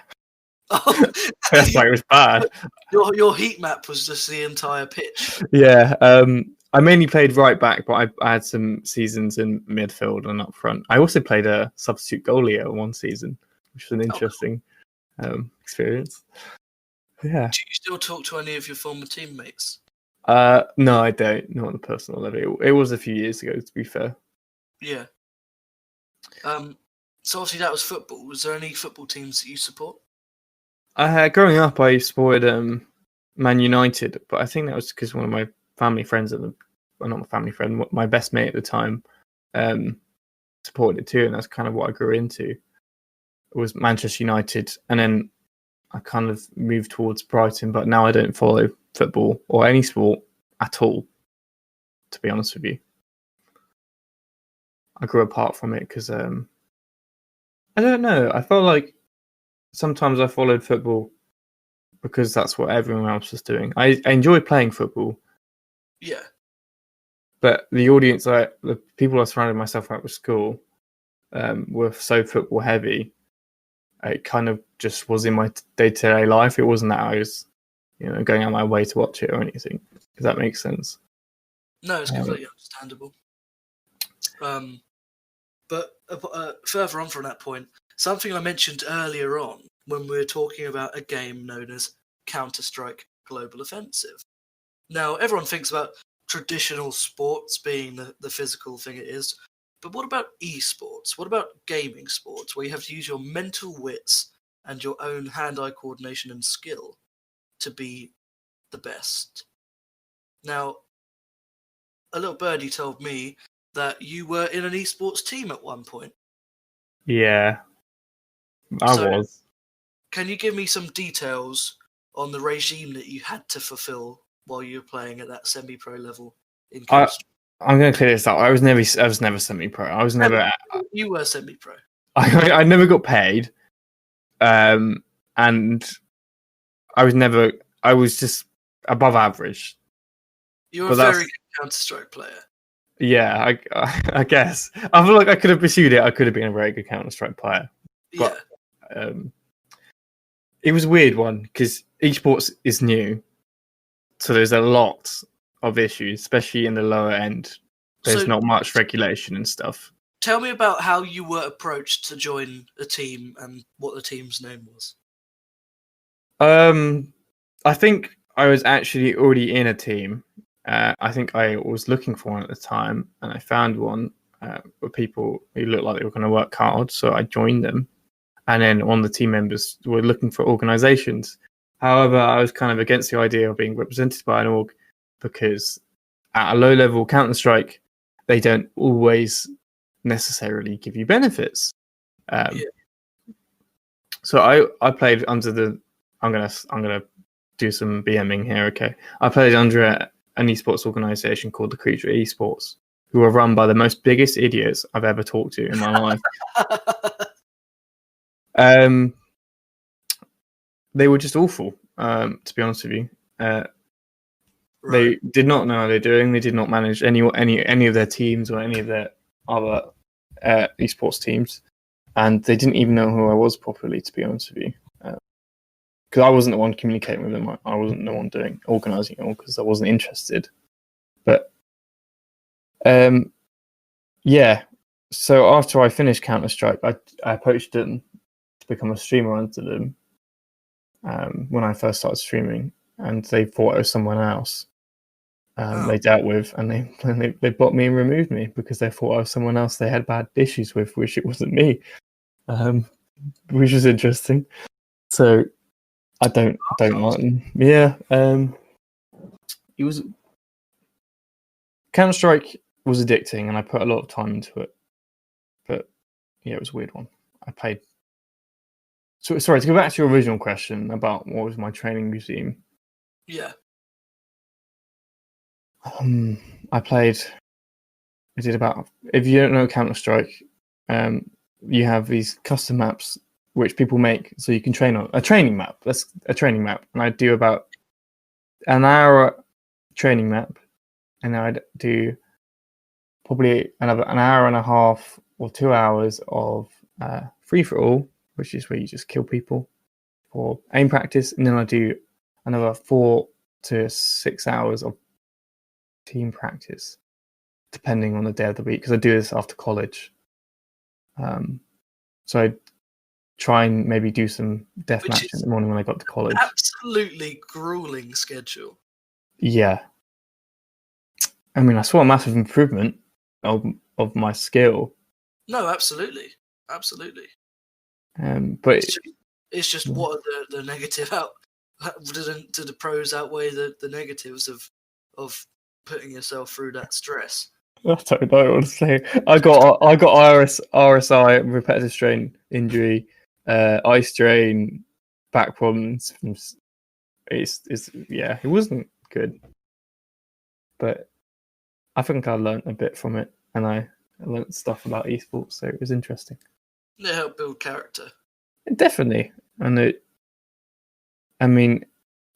Oh, that's why it was bad. Your heat map was just the entire pitch. Yeah, I mainly played right back, but I had some seasons in midfield and up front. I also played a substitute goalie at one season, which was an interesting experience. Yeah. Do you still talk to any of your former teammates? No, I don't. Not on a personal level. It was a few years ago, to be fair. Yeah. So obviously that was football. Was there any football teams that you support? Growing up, I supported Man United, but I think that was because one of my family friends not my family friend, my best mate at the time, supported it too, and that's kind of what I grew into. It was Manchester United, and then I kind of moved towards Brighton, but now I don't follow football or any sport at all. to be honest with you. I grew apart from it because I don't know. I felt like sometimes I followed football because that's what everyone else was doing. I enjoy playing football, Yeah. but the audience, the people I surrounded myself with school, were so football heavy. It kind of just was in my day-to-day life. It wasn't that I was, going out of my way to watch it or anything. Does that make sense? No, it's completely understandable. But further on from that point, something I mentioned earlier on when we were talking about a game known as Counter-Strike Global Offensive. Now, everyone thinks about traditional sports being the physical thing it is, but what about esports? What about gaming sports, where you have to use your mental wits and your own hand-eye coordination and skill to be the best? Now, a little birdie told me that you were in an esports team at one point. Yeah, I was. Can you give me some details on the regime that you had to fulfill while you were playing at that semi-pro level in Counter-Strike? I'm going to clear this up. I was never semi-pro. I was never. You were semi-pro. I never got paid, and I was never. I was just above average. You're a very good Counter-Strike player. Yeah, I guess. I feel like I could have pursued it. I could have been a very good Counter-Strike player. But, yeah. It was a weird one because esports is new, so there's a lot of issues, especially in the lower end. There's not much regulation and stuff. Tell me about how you were approached to join a team and what the team's name was. I think I was actually already in a team. I think I was looking for one at the time, and I found one with people who looked like they were going to work hard, so I joined them. And then one of the team members were looking for organizations. However, I was kind of against the idea of being represented by an org because at a low level Counter-Strike, they don't always necessarily give you benefits. So I played under the. I'm gonna do some BMing here. Okay, I played under an esports organization called the Creature Esports, who are run by the most biggest idiots I've ever talked to in my life. They were just awful, to be honest with you. They did not know how they're doing. They did not manage any of their teams or any of their other esports teams, and they didn't even know who I was properly, to be honest with you. Because I wasn't the one communicating with them. I wasn't the one organising it all because I wasn't interested. But yeah. So after I finished Counter-Strike, I approached them to become a streamer under them when I first started streaming, and they thought it was someone else they dealt with, and they blocked me and removed me because they thought I was someone else they had bad issues with, which it wasn't me, which was interesting. So I don't like them. Yeah, it was Counter-Strike was addicting, and I put a lot of time into it. But yeah, it was a weird one. I played. So sorry to go back to your original question about what was my training regime. Yeah. I did about. If you don't know Counter-Strike, you have these custom maps which people make so you can train on a training map. That's a training map, and I do about an hour training map, and then I'd do probably an hour and a half or 2 hours of free for all, which is where you just kill people for aim practice, and then I do another 4 to 6 hours of team practice, depending on the day of the week, because I do this after college. So I try and maybe do some deathmatch in the morning when I got to college. Absolutely grueling schedule. Yeah. I mean, I saw a massive improvement of my skill. No, absolutely. Absolutely. But it's just what are the negative out? Do the pros outweigh the negatives of putting yourself through that stress? I don't know what to say. I got RSI, repetitive strain injury, eye strain, back problems. It wasn't good. But I think I learned a bit from it, and I learned stuff about esports, so it was interesting. They help build character. Definitely, I mean,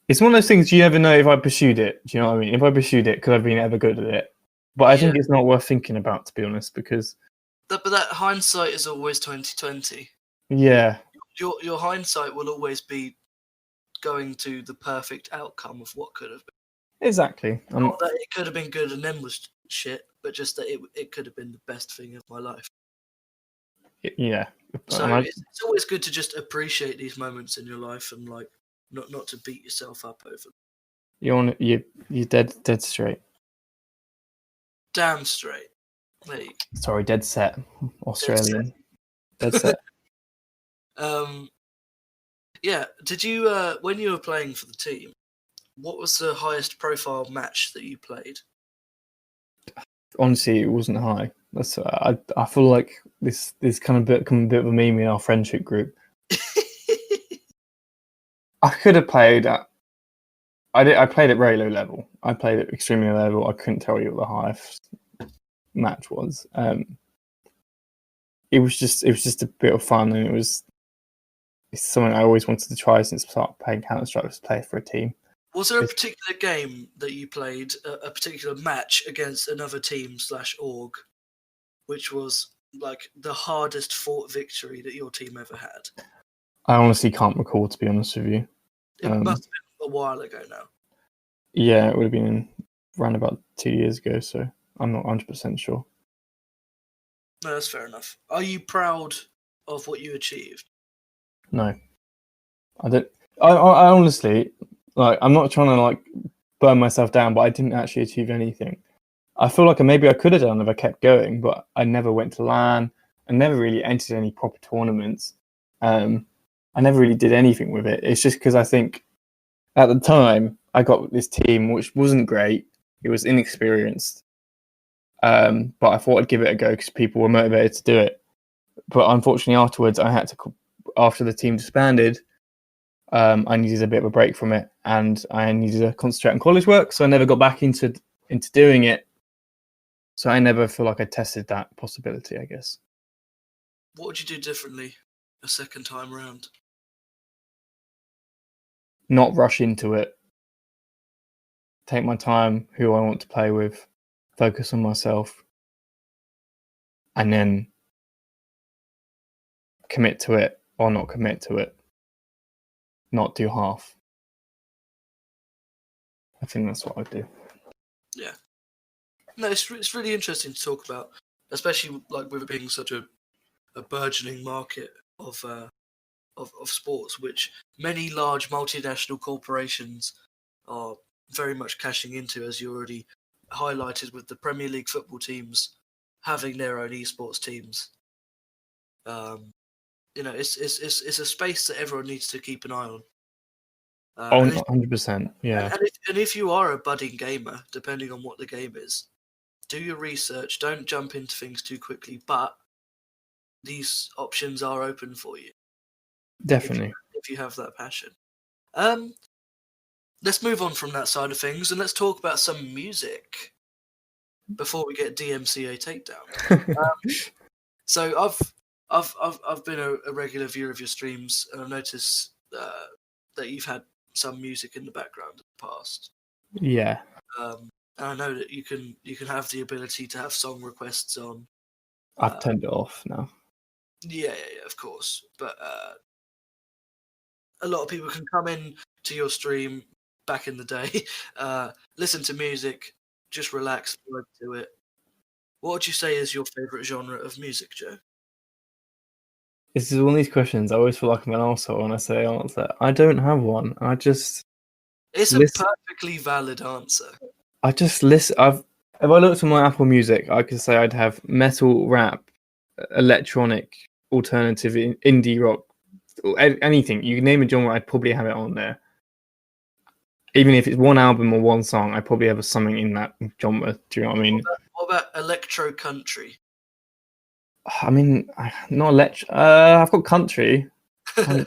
it's one of those things you never know if I pursued it. Do you know what I mean? If I pursued it, could I have been ever good at it? But I think it's not worth thinking about, to be honest, because But that hindsight is always 2020. yeah, Your hindsight will always be going to the perfect outcome of what could have been. exactly. Not that it could have been good and then was shit, but just that it could have been the best thing of my life. Yeah. So it's always good to just appreciate these moments in your life and like not to beat yourself up over them. You're dead straight. Damn straight. Sorry, dead set. Australian. Dead set. Yeah. Did you when you were playing for the team, what was the highest profile match that you played? Honestly, it wasn't high. That's I feel like this kind of become a bit of a meme in our friendship group. I could have played at. I played at very low level. I played at extremely low level. I couldn't tell you what the highest match was. It was just a bit of fun, and it's something I always wanted to try since I started playing Counter-Strike, was play for a team. Was there a particular game that you played, a particular match against another team /org, which was like the hardest fought victory that your team ever had? I honestly can't recall, to be honest with you. It must have been a while ago now. Yeah, it would have been around about 2 years ago, so I'm not 100% sure. No, that's fair enough. Are you proud of what you achieved? No. I don't. I honestly, like, I'm not trying to like burn myself down, but I didn't actually achieve anything. I feel like maybe I could have done if I kept going, but I never went to LAN. I never really entered any proper tournaments. I never really did anything with it. It's just because I think at the time I got this team which wasn't great. It was inexperienced. But I thought I'd give it a go because people were motivated to do it. But unfortunately, afterwards, after the team disbanded, I needed a bit of a break from it, and I needed to concentrate on college work. So I never got back into doing it. So I never feel like I tested that possibility, I guess. What would you do differently a second time round? Not rush into it. Take my time, who I want to play with, focus on myself, and then commit to it or not commit to it. Not do half. I think that's what I'd do. Yeah. No, it's really interesting to talk about, especially like with it being such a burgeoning market of sports, which many large multinational corporations are very much cashing into, as you already highlighted with the Premier League football teams having their own esports teams. It's a space that everyone needs to keep an eye on. 100%, yeah. And if you are a budding gamer, depending on what the game is, do your research. Don't jump into things too quickly, but these options are open for you. Definitely. If you have that passion. Let's move on from that side of things and let's talk about some music before we get DMCA takedown. So I've been a regular viewer of your streams, and I've noticed that you've had some music in the background in the past. Yeah. And I know that you can have the ability to have song requests on. I've turned it off now. Yeah, of course. But a lot of people can come in to your stream back in the day, listen to music, just relax, vibe to it. What would you say is your favourite genre of music, Joe? This is one of these questions. I always feel like I'm an arsehole when I say answer. I don't have one. It's a perfectly valid answer. I just listen. If I looked at my Apple Music, I could say I'd have metal, rap, electronic, alternative, indie rock, anything. You can name a genre, I'd probably have it on there. Even if it's one album or one song, I probably have something in that genre. Do you know what I mean? What about electro country? I mean, not electro. I've got country. I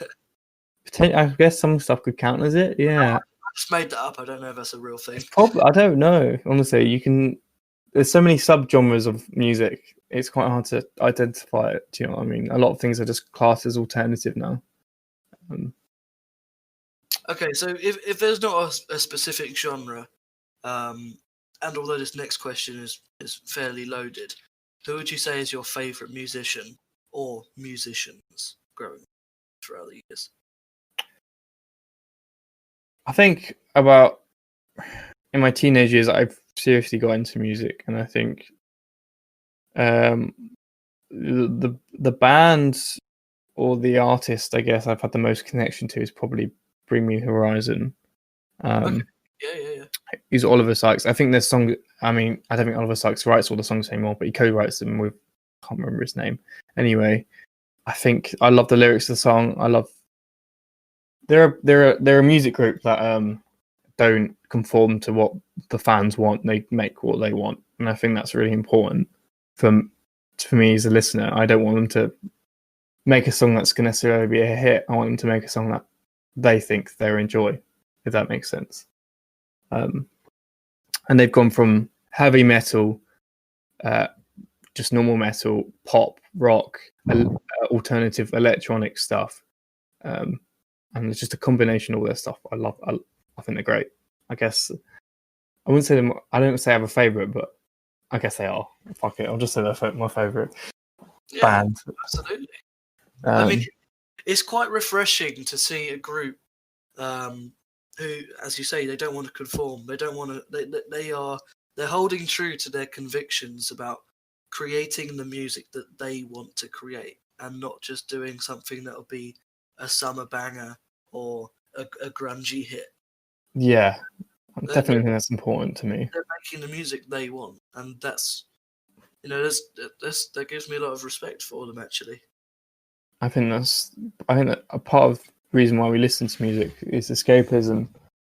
guess some stuff could count as it. Yeah. I just made that up. I don't know if that's a real thing. I don't know. Honestly, you can. there's so many subgenres of music. It's quite hard to identify it. Do you know what I mean? A lot of things are just classed as alternative now. Okay, so if there's not a specific genre, and although this next question is fairly loaded, who would you say is your favourite musician or musicians growing throughout the years? I think about in my teenage years, I've seriously got into music, and I think the band or the artist, I guess, I've had the most connection to is probably Bring Me Horizon. Okay. Yeah. He's Oliver Sykes. I think there's song. I mean, I don't think Oliver Sykes writes all the songs anymore, but he co-writes them with. Can't remember his name. Anyway, I think I love the lyrics of the song. I love. They're a music group that don't conform to what the fans want. They make what they want, and I think that's really important for me as a listener. I don't want them to make a song that's going to necessarily be a hit. I want them to make a song that they think they'll enjoy, if that makes sense. And they've gone from heavy metal, just normal metal, pop, rock, alternative electronic stuff, and it's just a combination of all their stuff. I think they're great. I guess I wouldn't say them. I don't say I have a favorite, but I guess they are. Fuck it, I'll just say they're my favorite band. Absolutely. I mean, it's quite refreshing to see a group who, as you say, they don't want to conform. They don't want to. They're holding true to their convictions about creating the music that they want to create, and not just doing something that'll be a summer banger or a grungy hit. Yeah, I definitely think that's important to me. They're making the music they want, and that's that gives me a lot of respect for them. Actually, I think that a part of the reason why we listen to music is escapism.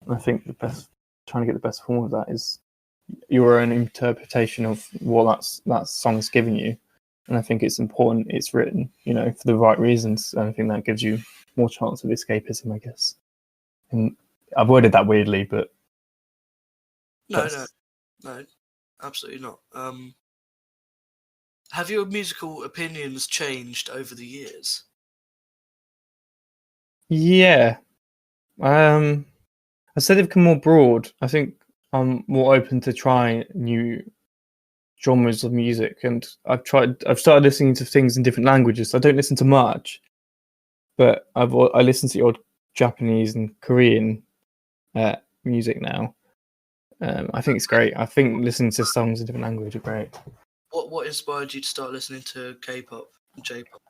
I think trying to get the best form of that is your own interpretation of what that song's giving you. And I think it's important it's written, for the right reasons. And I think that gives you more chance of escapism, I guess. And I've worded that weirdly, but no, absolutely not. Have your musical opinions changed over the years? Yeah. I said they've become more broad. I think I'm more open to trying new genres of music, and I've started listening to things in different languages. I don't listen to much, but I listen to the odd Japanese and Korean music now. I think it's great. I think listening to songs in different languages are great. What inspired you to start listening to K-pop and J-pop?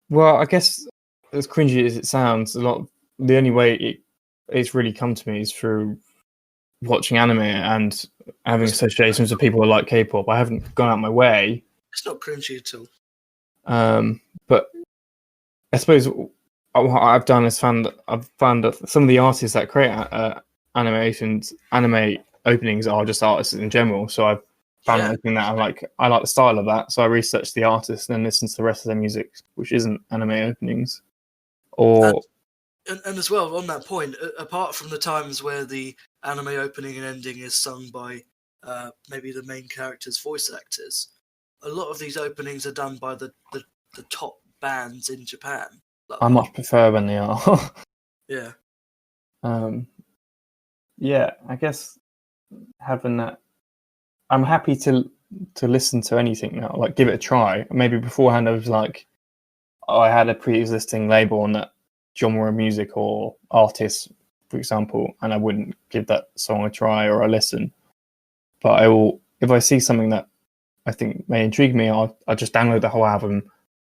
Well, I guess as cringy as it sounds, the only way it's really come to me is through watching anime and having associations with people who like K-pop. I haven't gone out my way. It's not cringy at all. But I suppose what I've done is I've found that some of the artists that create anime openings are just artists in general. So I've found something that I like the style of that. So I research the artist and then listen to the rest of their music, which isn't anime openings. And as well, on that point, apart from the times where the anime opening and ending is sung by maybe the main character's voice actors, a lot of these openings are done by the top bands in Japan. I much prefer when they are. Yeah. Yeah, I guess having that, I'm happy to listen to anything now, like give it a try. Maybe beforehand I was like, I had a pre-existing label on that genre of music or artist, for example, and I wouldn't give that song a try or a listen. But I will, if I see something that I think may intrigue me, I'll just download the whole album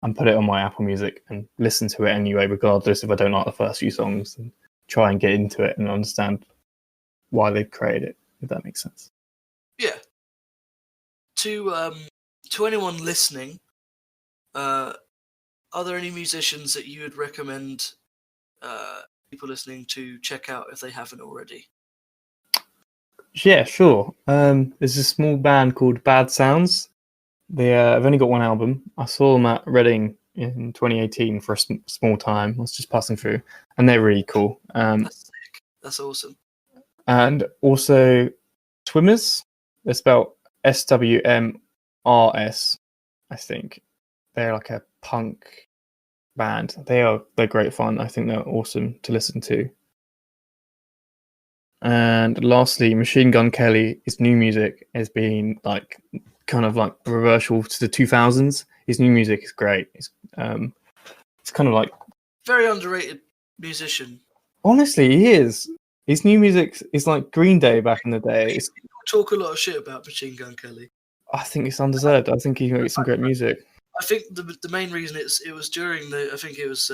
and put it on my Apple Music and listen to it anyway, regardless if I don't like the first few songs, and try and get into it and understand why they've created it, if that makes sense. Yeah. To anyone listening, are there any musicians that you would recommend people listening to check out if they haven't already? Yeah, sure. There's a small band called Bad Sounds. They've only got one album. I saw them at Reading in 2018 for a small time. I was just passing through, and they're really cool. That's sick. That's awesome. and also Swimmers. They're spelled SWMRS, I think. They're like a punk band. They're great fun. I think they're awesome to listen to. And lastly, Machine Gun Kelly, his new music has been like kind of like a reversal to the 2000s. His new music is great. It's kind of like Very underrated musician. honestly, he is. His new music is like Green Day back in the day. People talk a lot of shit about Machine Gun Kelly. I think it's undeserved. I think he makes some great music. I think the main reason it was during I think it was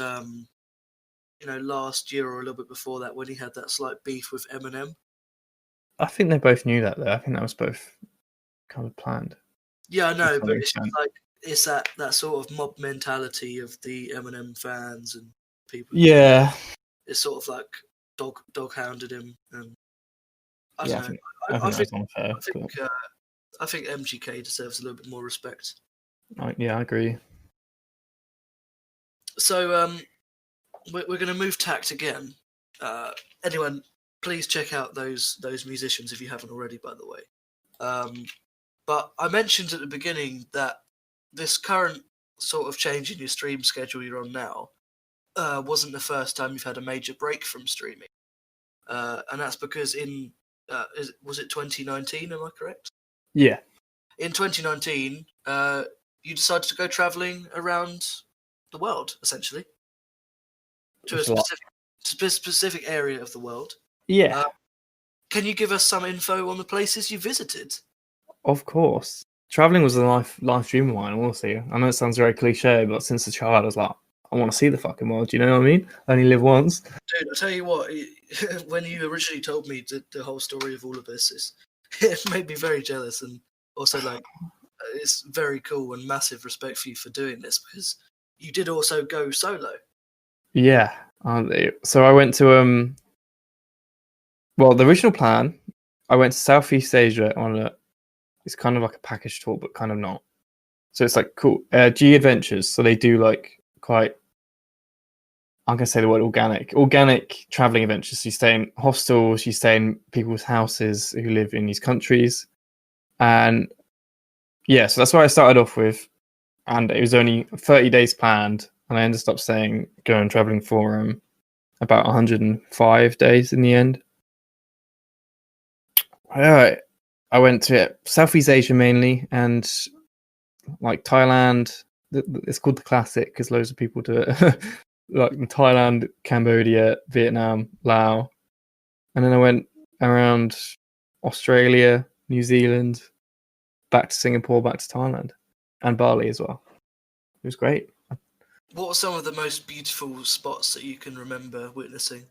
last year or a little bit before that when he had that slight beef with Eminem. I think they both knew that though. I think that was both kind of planned. Yeah, I know, To some but it's extent. just like it's that sort of mob mentality of the Eminem fans and people. Yeah. It's sort of like dog hounded him, and I Yeah, don't know. I think that's unfair. I think MGK deserves a little bit more respect. Yeah, I agree. So we're going to move tact again. Anyone, please check out those musicians if you haven't already, by the way. But I mentioned at the beginning that this current sort of change in your stream schedule you're on now wasn't the first time you've had a major break from streaming. And that's because was it 2019, am I correct? Yeah. In 2019, you decided to go travelling around the world, essentially, to a specific area of the world. Yeah. Can you give us some info on the places you visited? Of course. Traveling was a life dream of mine, honestly. I know it sounds very cliche, but since a child, I was like, I want to see the fucking world. Do you know what I mean? I only live once. Dude, I'll tell you what, when you originally told me the whole story of all of this, it made me very jealous, and also like it's very cool and massive respect for you for doing this because you did also go solo. Yeah. So I went to the original plan, I went to Southeast Asia on it's kind of like a package tour, but kind of not. So it's like cool. G Adventures. So they do like quite, I'm going to say the word organic traveling adventures. So you stay in hostels, you stay in people's houses who live in these countries. And yeah, so that's what I started off with. And it was only 30 days planned. And I ended up going traveling for about 105 days in the end. I went to Southeast Asia mainly, and like Thailand. It's called the Classic because loads of people do it. Like in Thailand, Cambodia, Vietnam, Laos, and then I went around Australia, New Zealand, back to Singapore, back to Thailand, and Bali as well. It was great. What are some of the most beautiful spots that you can remember witnessing?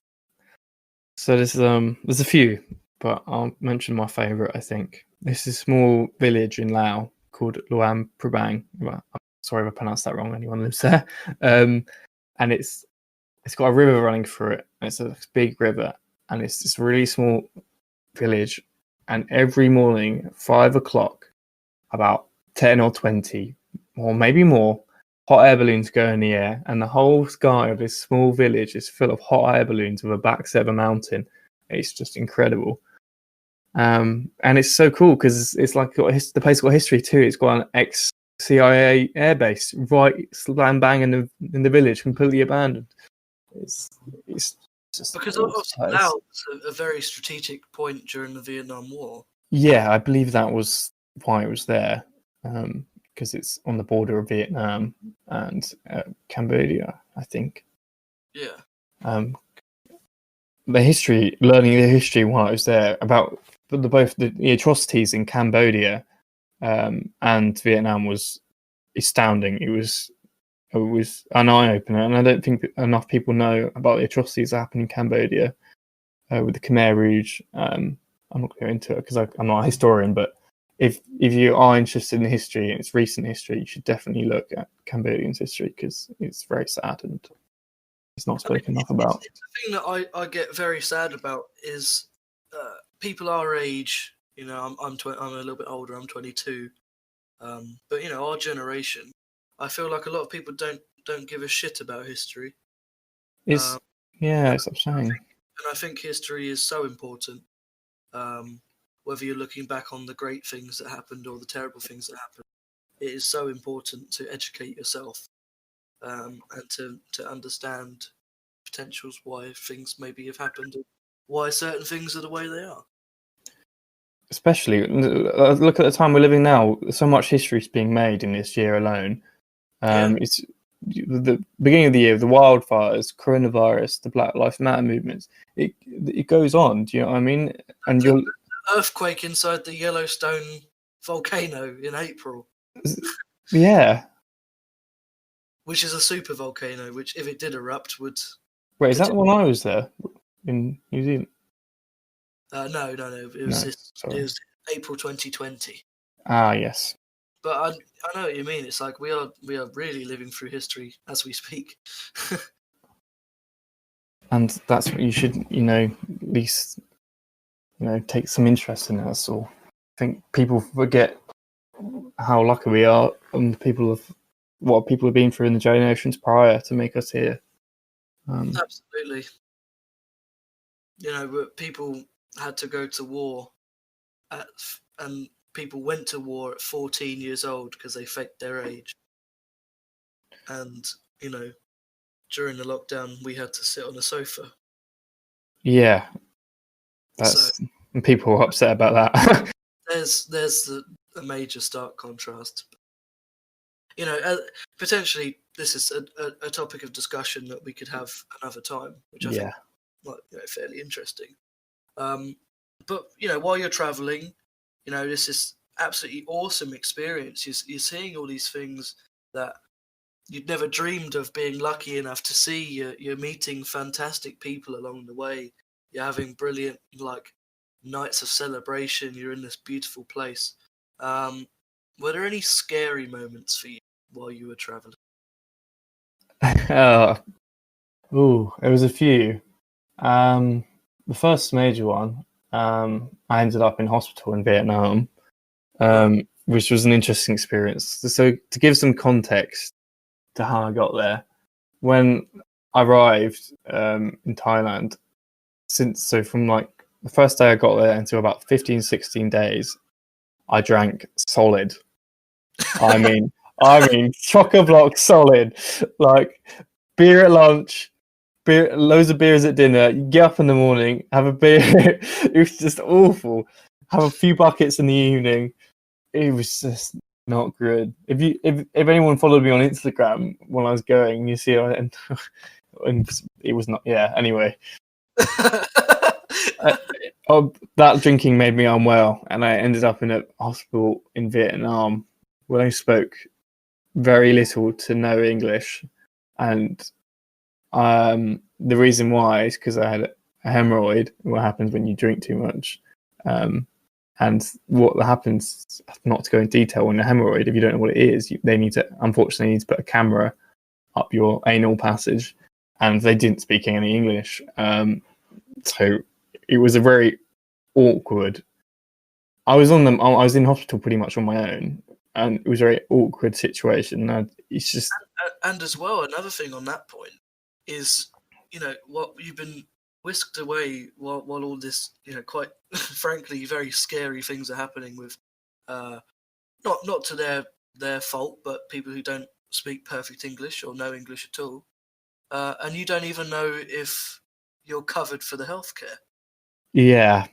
So there's a few, but I'll mention my favourite. I think this is a small village in Laos called Luang Prabang. Sorry if I pronounced that wrong. Anyone lives there, and it's got a river running through it. It's a big river, and it's this really small village. And every morning, 5 o'clock, about 10 or 20, or maybe more, hot air balloons go in the air, and the whole sky of this small village is full of hot air balloons with a backside of a mountain. It's just incredible. And it's so cool because it's like the place got history too. It's got an ex-CIA airbase right slam bang in the village, completely abandoned. It's just because obviously Laos was a very strategic point during the Vietnam War. Yeah, I believe that was why it was there, because it's on the border of Vietnam and Cambodia, I think. Yeah. Learning the history while I was there about both the atrocities in Cambodia and Vietnam was astounding. It was an eye-opener, and I don't think enough people know about the atrocities that happened in Cambodia with the Khmer Rouge. I'm not going to go into it because I'm not a historian, but if you are interested in history and it's recent history, you should definitely look at Cambodian's history because it's very sad and it's not spoken enough about. It's the thing that I get very sad about is people our age. You know, I'm a little bit older. I'm 22, but you know, our generation. I feel like a lot of people don't give a shit about history. It's upsetting. And I think history is so important. Whether you're looking back on the great things that happened or the terrible things that happened, it is so important to educate yourself and to understand potentials why things maybe have happened, and why certain things are the way they are. Especially look at the time we're living now. So much history is being made in this year alone. It's the beginning of the year, the wildfires, coronavirus, the Black Lives Matter movements. It goes on. Do you know what I mean? And you're earthquake inside the Yellowstone volcano in April. Yeah. Which is a super volcano, which if it did erupt would... Wait, is that the one I was there in New Zealand? No. It was April 2020. Ah, yes. But I know what you mean. It's like we are really living through history as we speak. And that's what you should, at least, take some interest in us. Or I think people forget how lucky we are and what people have been through in the generations prior to make us here. Absolutely. But people had to go to war and people went to war at 14 years old because they faked their age. And, during the lockdown, we had to sit on a sofa. Yeah. And people were upset about that. there's a major stark contrast. Potentially this is a topic of discussion that we could have another time, which I think might fairly interesting. But while you're traveling, this is absolutely awesome experience. You're seeing all these things that you'd never dreamed of being lucky enough to see. You're meeting fantastic people along the way. You're having brilliant nights of celebration. You're in this beautiful place. Were there any scary moments for you while you were traveling? There was a few. The first major one, I ended up in hospital in Vietnam, which was an interesting experience. So to give some context to how I got there, when I arrived in Thailand, from the first day I got there until about 15, 16 days, I drank solid. I mean, chock-a-block solid. Like beer at lunch, loads of beers at dinner. You get up in the morning, have a beer. It was just awful. Have a few buckets in the evening. It was just not good. If anyone followed me on Instagram when I was going, you see, and it was not. Yeah. Anyway. That drinking made me unwell, and I ended up in a hospital in Vietnam where I spoke very little to no English, and the reason why is because I had a hemorrhoid. What happens when you drink too much, and what happens, not to go in detail on a hemorrhoid, if you don't know what it is, they unfortunately need to put a camera up your anal passage, and they didn't speak any English, so it was a very awkward. I was in hospital pretty much on my own, and it was a very awkward situation. It's just, and as well, another thing on that point is, what you've been whisked away while all this, quite frankly, very scary things are happening with, not to their fault, but people who don't speak perfect English or no English at all, and you don't even know if you're covered for the healthcare. Yeah,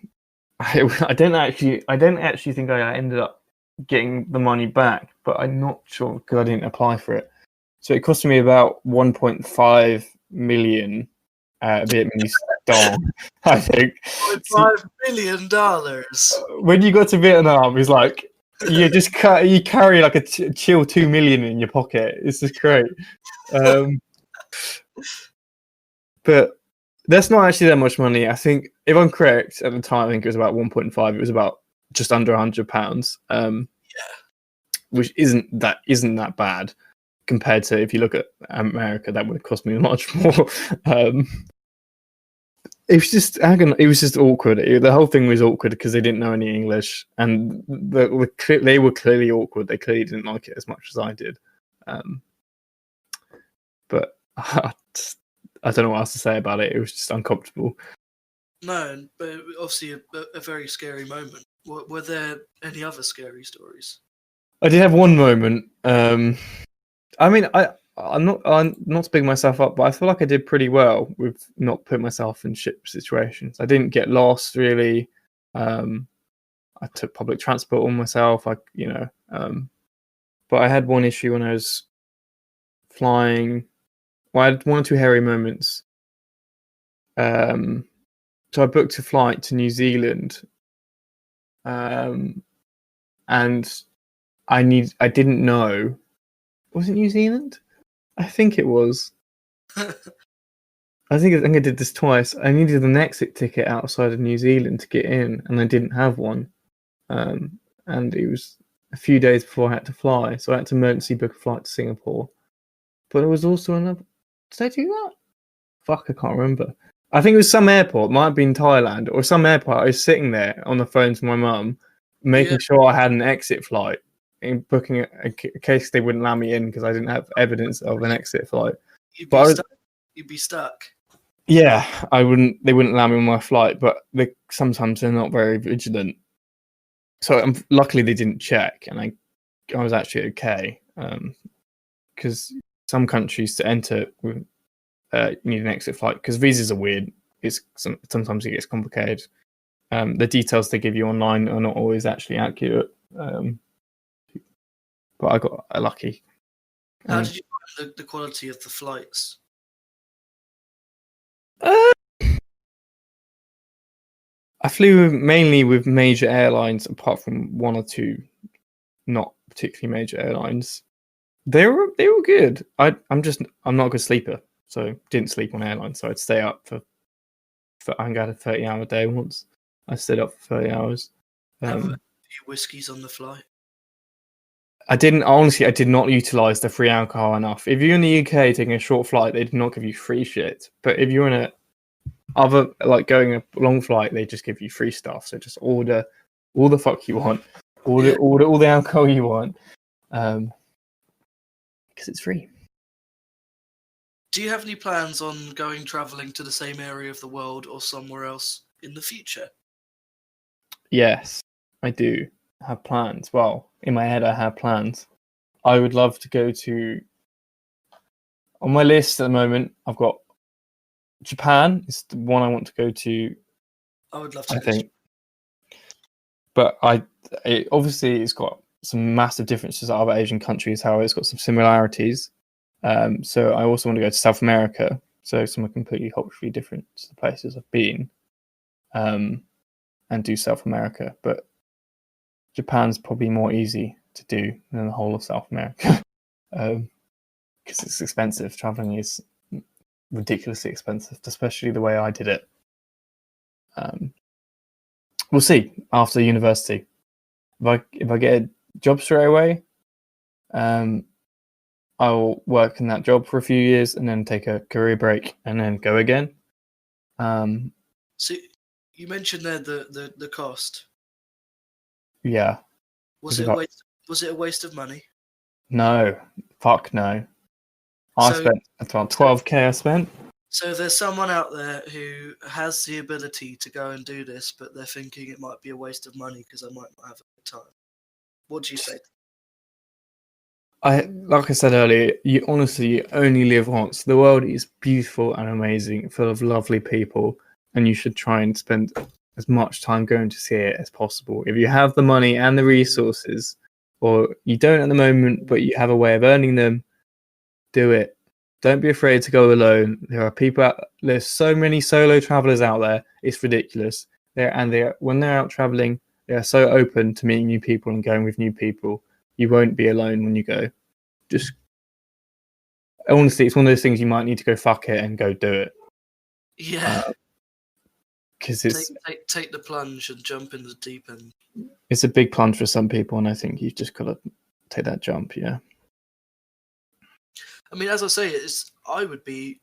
I don't actually think I ended up getting the money back, but I'm not sure because I didn't apply for it. So it cost me about 1.5 million Vietnamese dong, I think. $1.5 million. When you got to Vietnam, it's like you carry like a chill 2 million in your pocket. It's just great. But that's not actually that much money. I think, if I'm correct, at the time, I think it was about 1.5. It was about just under £100. Which isn't that bad compared to, if you look at America, that would have cost me much more. It was just awkward. The whole thing was awkward because they didn't know any English, and they were clearly awkward. They clearly didn't like it as much as I did. But I don't know what else to say about it. It was just uncomfortable. No, but obviously a very scary moment. Were there any other scary stories? I did have one moment. I mean, I'm not to big myself up, but I feel like I did pretty well with not putting myself in shit situations. I didn't get lost really. I took public transport on myself. But I had one issue when I was flying. Well, I had one or two hairy moments. So I booked a flight to New Zealand, and I didn't know. Was it New Zealand? I think it was. I think I did this twice. I needed an exit ticket outside of New Zealand to get in, and I didn't have one. And it was a few days before I had to fly, so I had to emergency book a flight to Singapore. But there was also another. Did I do that? Fuck, I can't remember. I think it was some airport, might have been Thailand, or some airport. I was sitting there on the phone to my mum, making sure I had an exit flight, and booking it in case they wouldn't allow me in because I didn't have evidence of an exit flight. You'd be stuck. Yeah, I wouldn't. They wouldn't allow me on my flight, but sometimes they're not very vigilant. So luckily they didn't check, and I was actually okay. Because some countries to enter, you need an exit flight because visas are weird. Sometimes it gets complicated. The details they give you online are not always actually accurate. But I got lucky. How did you find the quality of the flights? I flew mainly with major airlines, apart from one or two not particularly major airlines. They were good. I'm not a good sleeper, so didn't sleep on airlines. So I'd stay up for I think I had a 30-hour day once. I stayed up for 30 hours. Have a few whiskies on the flight. I did not utilize the free alcohol enough. If you're in the UK taking a short flight, they do not give you free shit. But if you're in going a long flight, they just give you free stuff. So just order all the fuck you want. Order all the alcohol you want. Because it's free. Do you have any plans on travelling to the same area of the world or somewhere else in the future? Yes, I do have plans. Well, in my head, I have plans. I would love to go to. On my list at the moment, I've got Japan. Is the one I want to go to. I would love to. I think, but obviously it's got some massive differences to other Asian countries. However, it's got some similarities. So I also want to go to South America. So somewhere completely culturally different to the places I've been. And do South America, but Japan's probably more easy to do than the whole of South America. Because it's expensive. Traveling is ridiculously expensive, especially the way I did it. We'll see after university. If I get a job straight away, I'll work in that job for a few years and then take a career break and then go again. So you mentioned there the cost. Yeah. Was it a waste of money? No. Fuck no. I spent about 12k I spent. So there's someone out there who has the ability to go and do this, but they're thinking it might be a waste of money because I might not have a good time. What do you say? Like I said earlier, you honestly only live once. The world is beautiful and amazing, full of lovely people, and you should try and spend as much time going to see it as possible. If you have the money and the resources, or you don't at the moment, but you have a way of earning them, do it. Don't be afraid to go alone. There's so many solo travelers out there. It's ridiculous. When they're out traveling, they are so open to meeting new people and going with new people. You won't be alone when you go. Just honestly, it's one of those things you might need to go fuck it and go do it. Yeah. Because it's take the plunge and jump in the deep end. It's a big plunge for some people, and I think you've just got to take that jump. Yeah. I mean, as I say, I would be,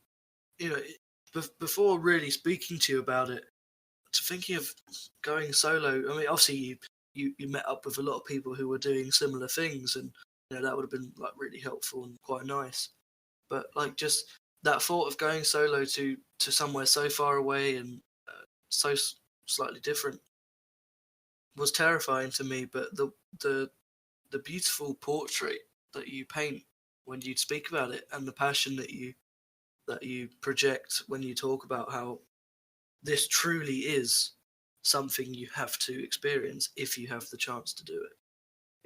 before really speaking to you about it, thinking of going solo. I mean, obviously you met up with a lot of people who were doing similar things, and that would have been like really helpful and quite nice. But like just that thought of going solo to somewhere so far away and slightly different was terrifying to me. But the beautiful portrait that you paint when you speak about it, and the passion that you project when you talk about how this truly is something you have to experience if you have the chance to do it.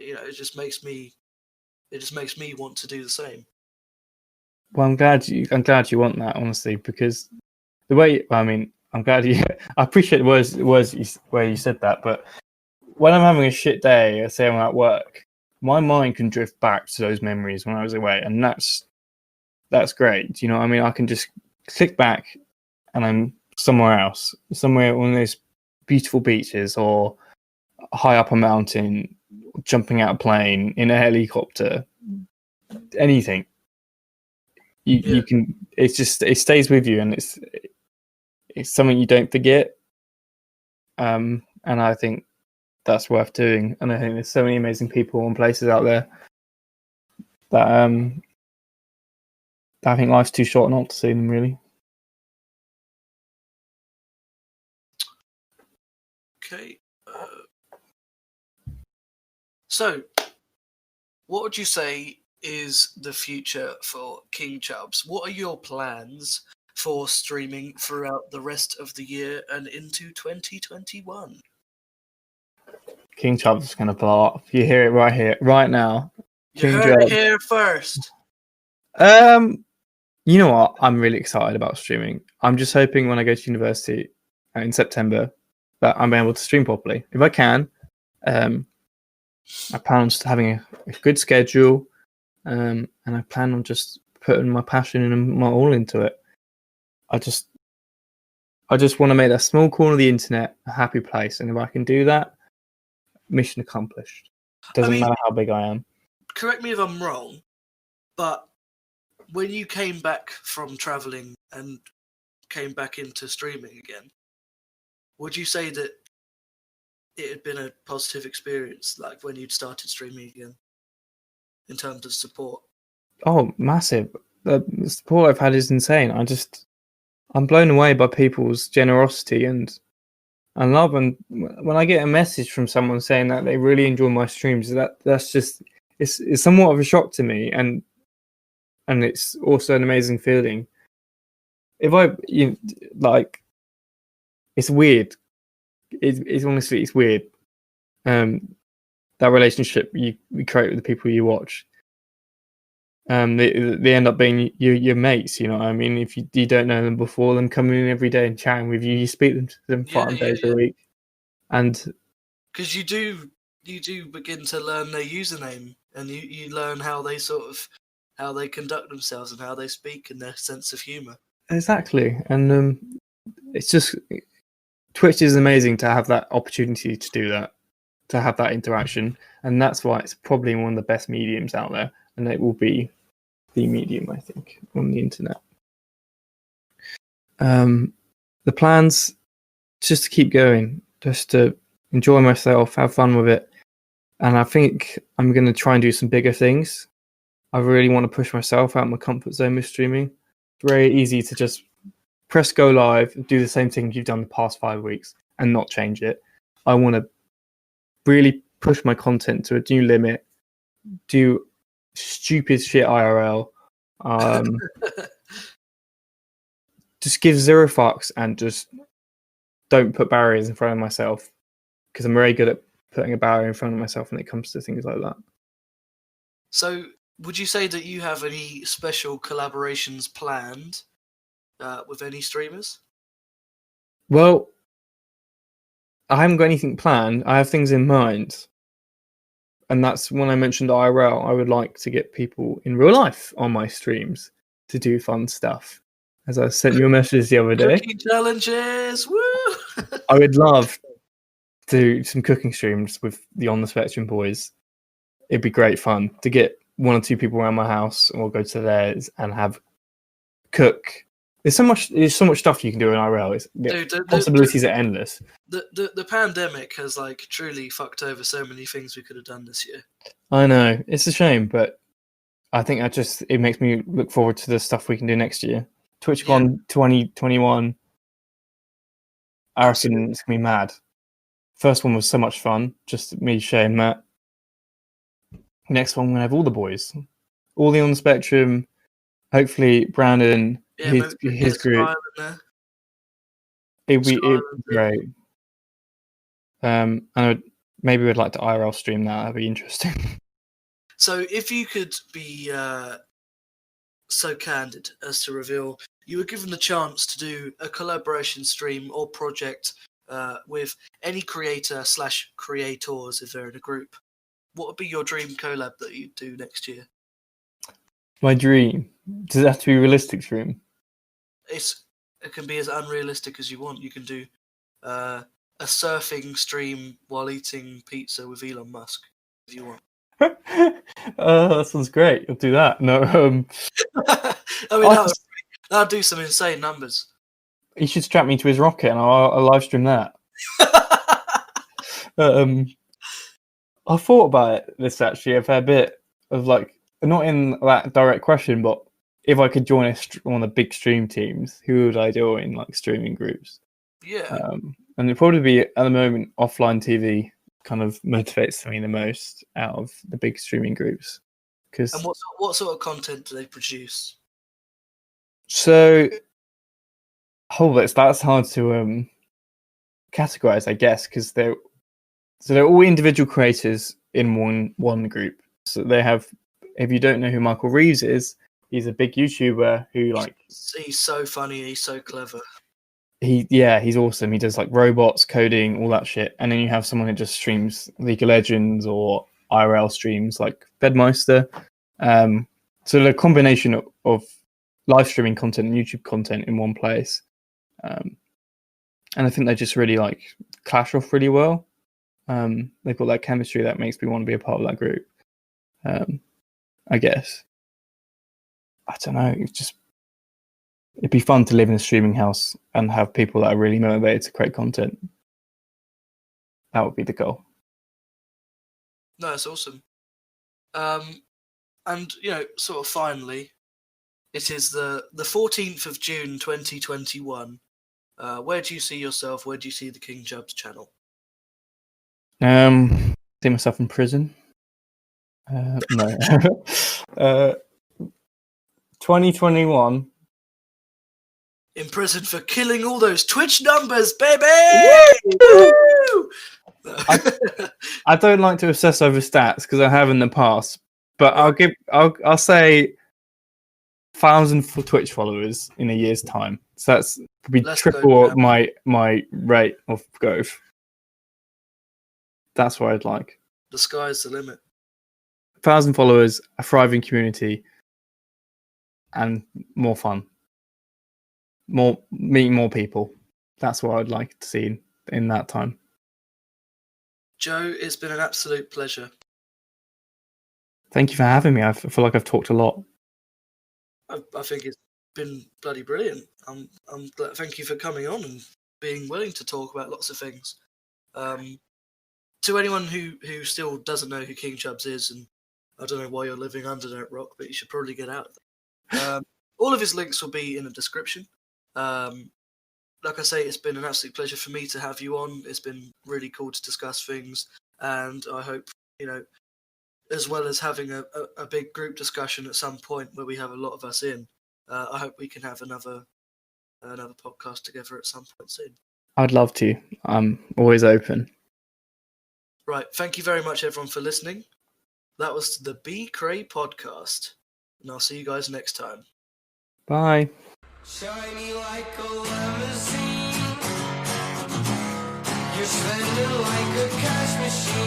It just makes me want to do the same. Well, I'm glad you want that, honestly, because the way, I'm glad you. I appreciate the words where you said that, but when I'm having a shit day, say I'm at work, my mind can drift back to those memories when I was away, and that's great. Do you know what I mean? I can just click back, and I'm somewhere else, somewhere on those beautiful beaches, or high up a mountain, jumping out a plane, in a helicopter, anything. You can. It's just, it stays with you, and it's something you don't forget. And I think that's worth doing. And I think there's so many amazing people and places out there that I think life's too short not to see them, really. Okay. So, what would you say is the future for KingChubbs? What are your plans for streaming throughout the rest of the year and into 2021? KingChubbs is going to blow up. You hear it right here, right now. You heard it here first. You know what? I'm really excited about streaming. I'm just hoping when I go to university in September that I'm able to stream properly. If I can, I plan on just having a good schedule, and I plan on just putting my passion and my all into it. I just want to make that small corner of the internet a happy place, and if I can do that, mission accomplished. Doesn't matter how big I am. Correct me if I'm wrong, but when you came back from traveling and came back into streaming again, would you say that it had been a positive experience, like when you'd started streaming again, in terms of support? Oh, massive. The support I've had is insane. I'm blown away by people's generosity and love. And when I get a message from someone saying that they really enjoy my streams, that's just, it's somewhat of a shock to me, and it's also an amazing feeling. It's weird. It's honestly, it's weird. That relationship you create with the people you watch. They end up being your mates. You know what I mean? If you don't know them before, them coming in every day and chatting with you, you speak to them 5 days a week, and because you do begin to learn their username, and you learn how they conduct themselves and how they speak and their sense of humor. Exactly, and it's just, Twitch is amazing to have that opportunity to do that, to have that interaction, and that's why it's probably one of the best mediums out there, and it will be the medium, I think, on the internet. The plans, just to keep going, just to enjoy myself, have fun with it, and I think I'm going to try and do some bigger things. I really want to push myself out of my comfort zone with streaming. It's very easy to just press go live and do the same thing you've done the past 5 weeks and not change it. I want to really push my content to a new limit, do stupid shit IRL, just give zero fucks, and just don't put barriers in front of myself, because I'm very good at putting a barrier in front of myself when it comes to things like that. So, would you say that you have any special collaborations planned with any streamers? Well, I haven't got anything planned. I have things in mind. And that's when I mentioned IRL. I would like to get people in real life on my streams to do fun stuff. As I sent you a message the other day. Cooking challenges! Woo! I would love to do some cooking streams with the On the Spectrum boys. It'd be great fun to get 1 or 2 people around my house, or go to theirs and cook. There's so much stuff you can do in IRL. The possibilities are endless. The pandemic has truly fucked over so many things we could have done this year. I know, it's a shame, but I think it makes me look forward to the stuff we can do next year. TwitchCon 2021 I reckon it's gonna be mad. First one was so much fun, just me, Shay, and Matt. Next one, we're gonna have all the boys, all the on the spectrum. Hopefully, Brandon, his group. It'd be great. Maybe we'd like to IRL stream that. That'd be interesting. So, if you could be so candid as to reveal you were given the chance to do a collaboration stream or project with any creator/creators if they're in a group, what would be your dream collab that you'd do next year? My dream? Does it have to be a realistic dream? It can be as unrealistic as you want. You can do a surfing stream while eating pizza with Elon Musk if you want. That sounds great. I'll do that. No, I mean, that'll do some insane numbers. You should strap me to his rocket and I'll live stream that. I thought about this actually a fair bit of like, not in that direct question, but if I could join one of the big stream teams, who would I join, like streaming groups? Yeah. And it'd probably be, at the moment, offline TV kind of motivates me the most out of the big streaming groups. And what sort of content do they produce? So, that's hard to categorize, I guess, because they're all individual creators in one group. So they have, if you don't know who Michael Reeves is, he's a big YouTuber who he's so funny, he's so clever. He's awesome. He does like robots, coding, all that shit. And then you have someone who just streams League of Legends or IRL streams like Bedmeister. So the combination of live streaming content and YouTube content in one place. And I think they just really like clash off really well. They've got that chemistry that makes me want to be a part of that group. I guess. I don't know. It'd be fun to live in a streaming house and have people that are really motivated to create content. That would be the goal. No, that's awesome. And sort of finally, it is the 14th of June 2021. Where do you see yourself? Where do you see the KingChubbs channel? See myself in prison. No. 2021. In prison for killing all those Twitch numbers, baby! I don't like to obsess over stats because I have in the past, but I'll say 1,000 for Twitch followers in a year's time. So that's probably triple my rate of growth. That's what I'd like. The sky's the limit. 1,000 followers, a thriving community, and more fun. Meeting more people. That's what I'd like to see in that time. Joe, it's been an absolute pleasure. Thank you for having me. I feel like I've talked a lot. I think it's been bloody brilliant. I'm glad. Thank you for coming on and being willing to talk about lots of things. To anyone who still doesn't know who KingChubbs is, and I don't know why you're living under that rock, but you should probably get out. All of his links will be in the description. Like I say, it's been an absolute pleasure for me to have you on. It's been really cool to discuss things, and I hope, as well as having a big group discussion at some point where we have a lot of us in, I hope we can have another podcast together at some point soon. I'd love to. I'm always open. Right. Thank you very much, everyone, for listening. That was the Be-Cray Podcast, and I'll see you guys next time. Bye. Shiny like a limousine, you're slender like a cash machine.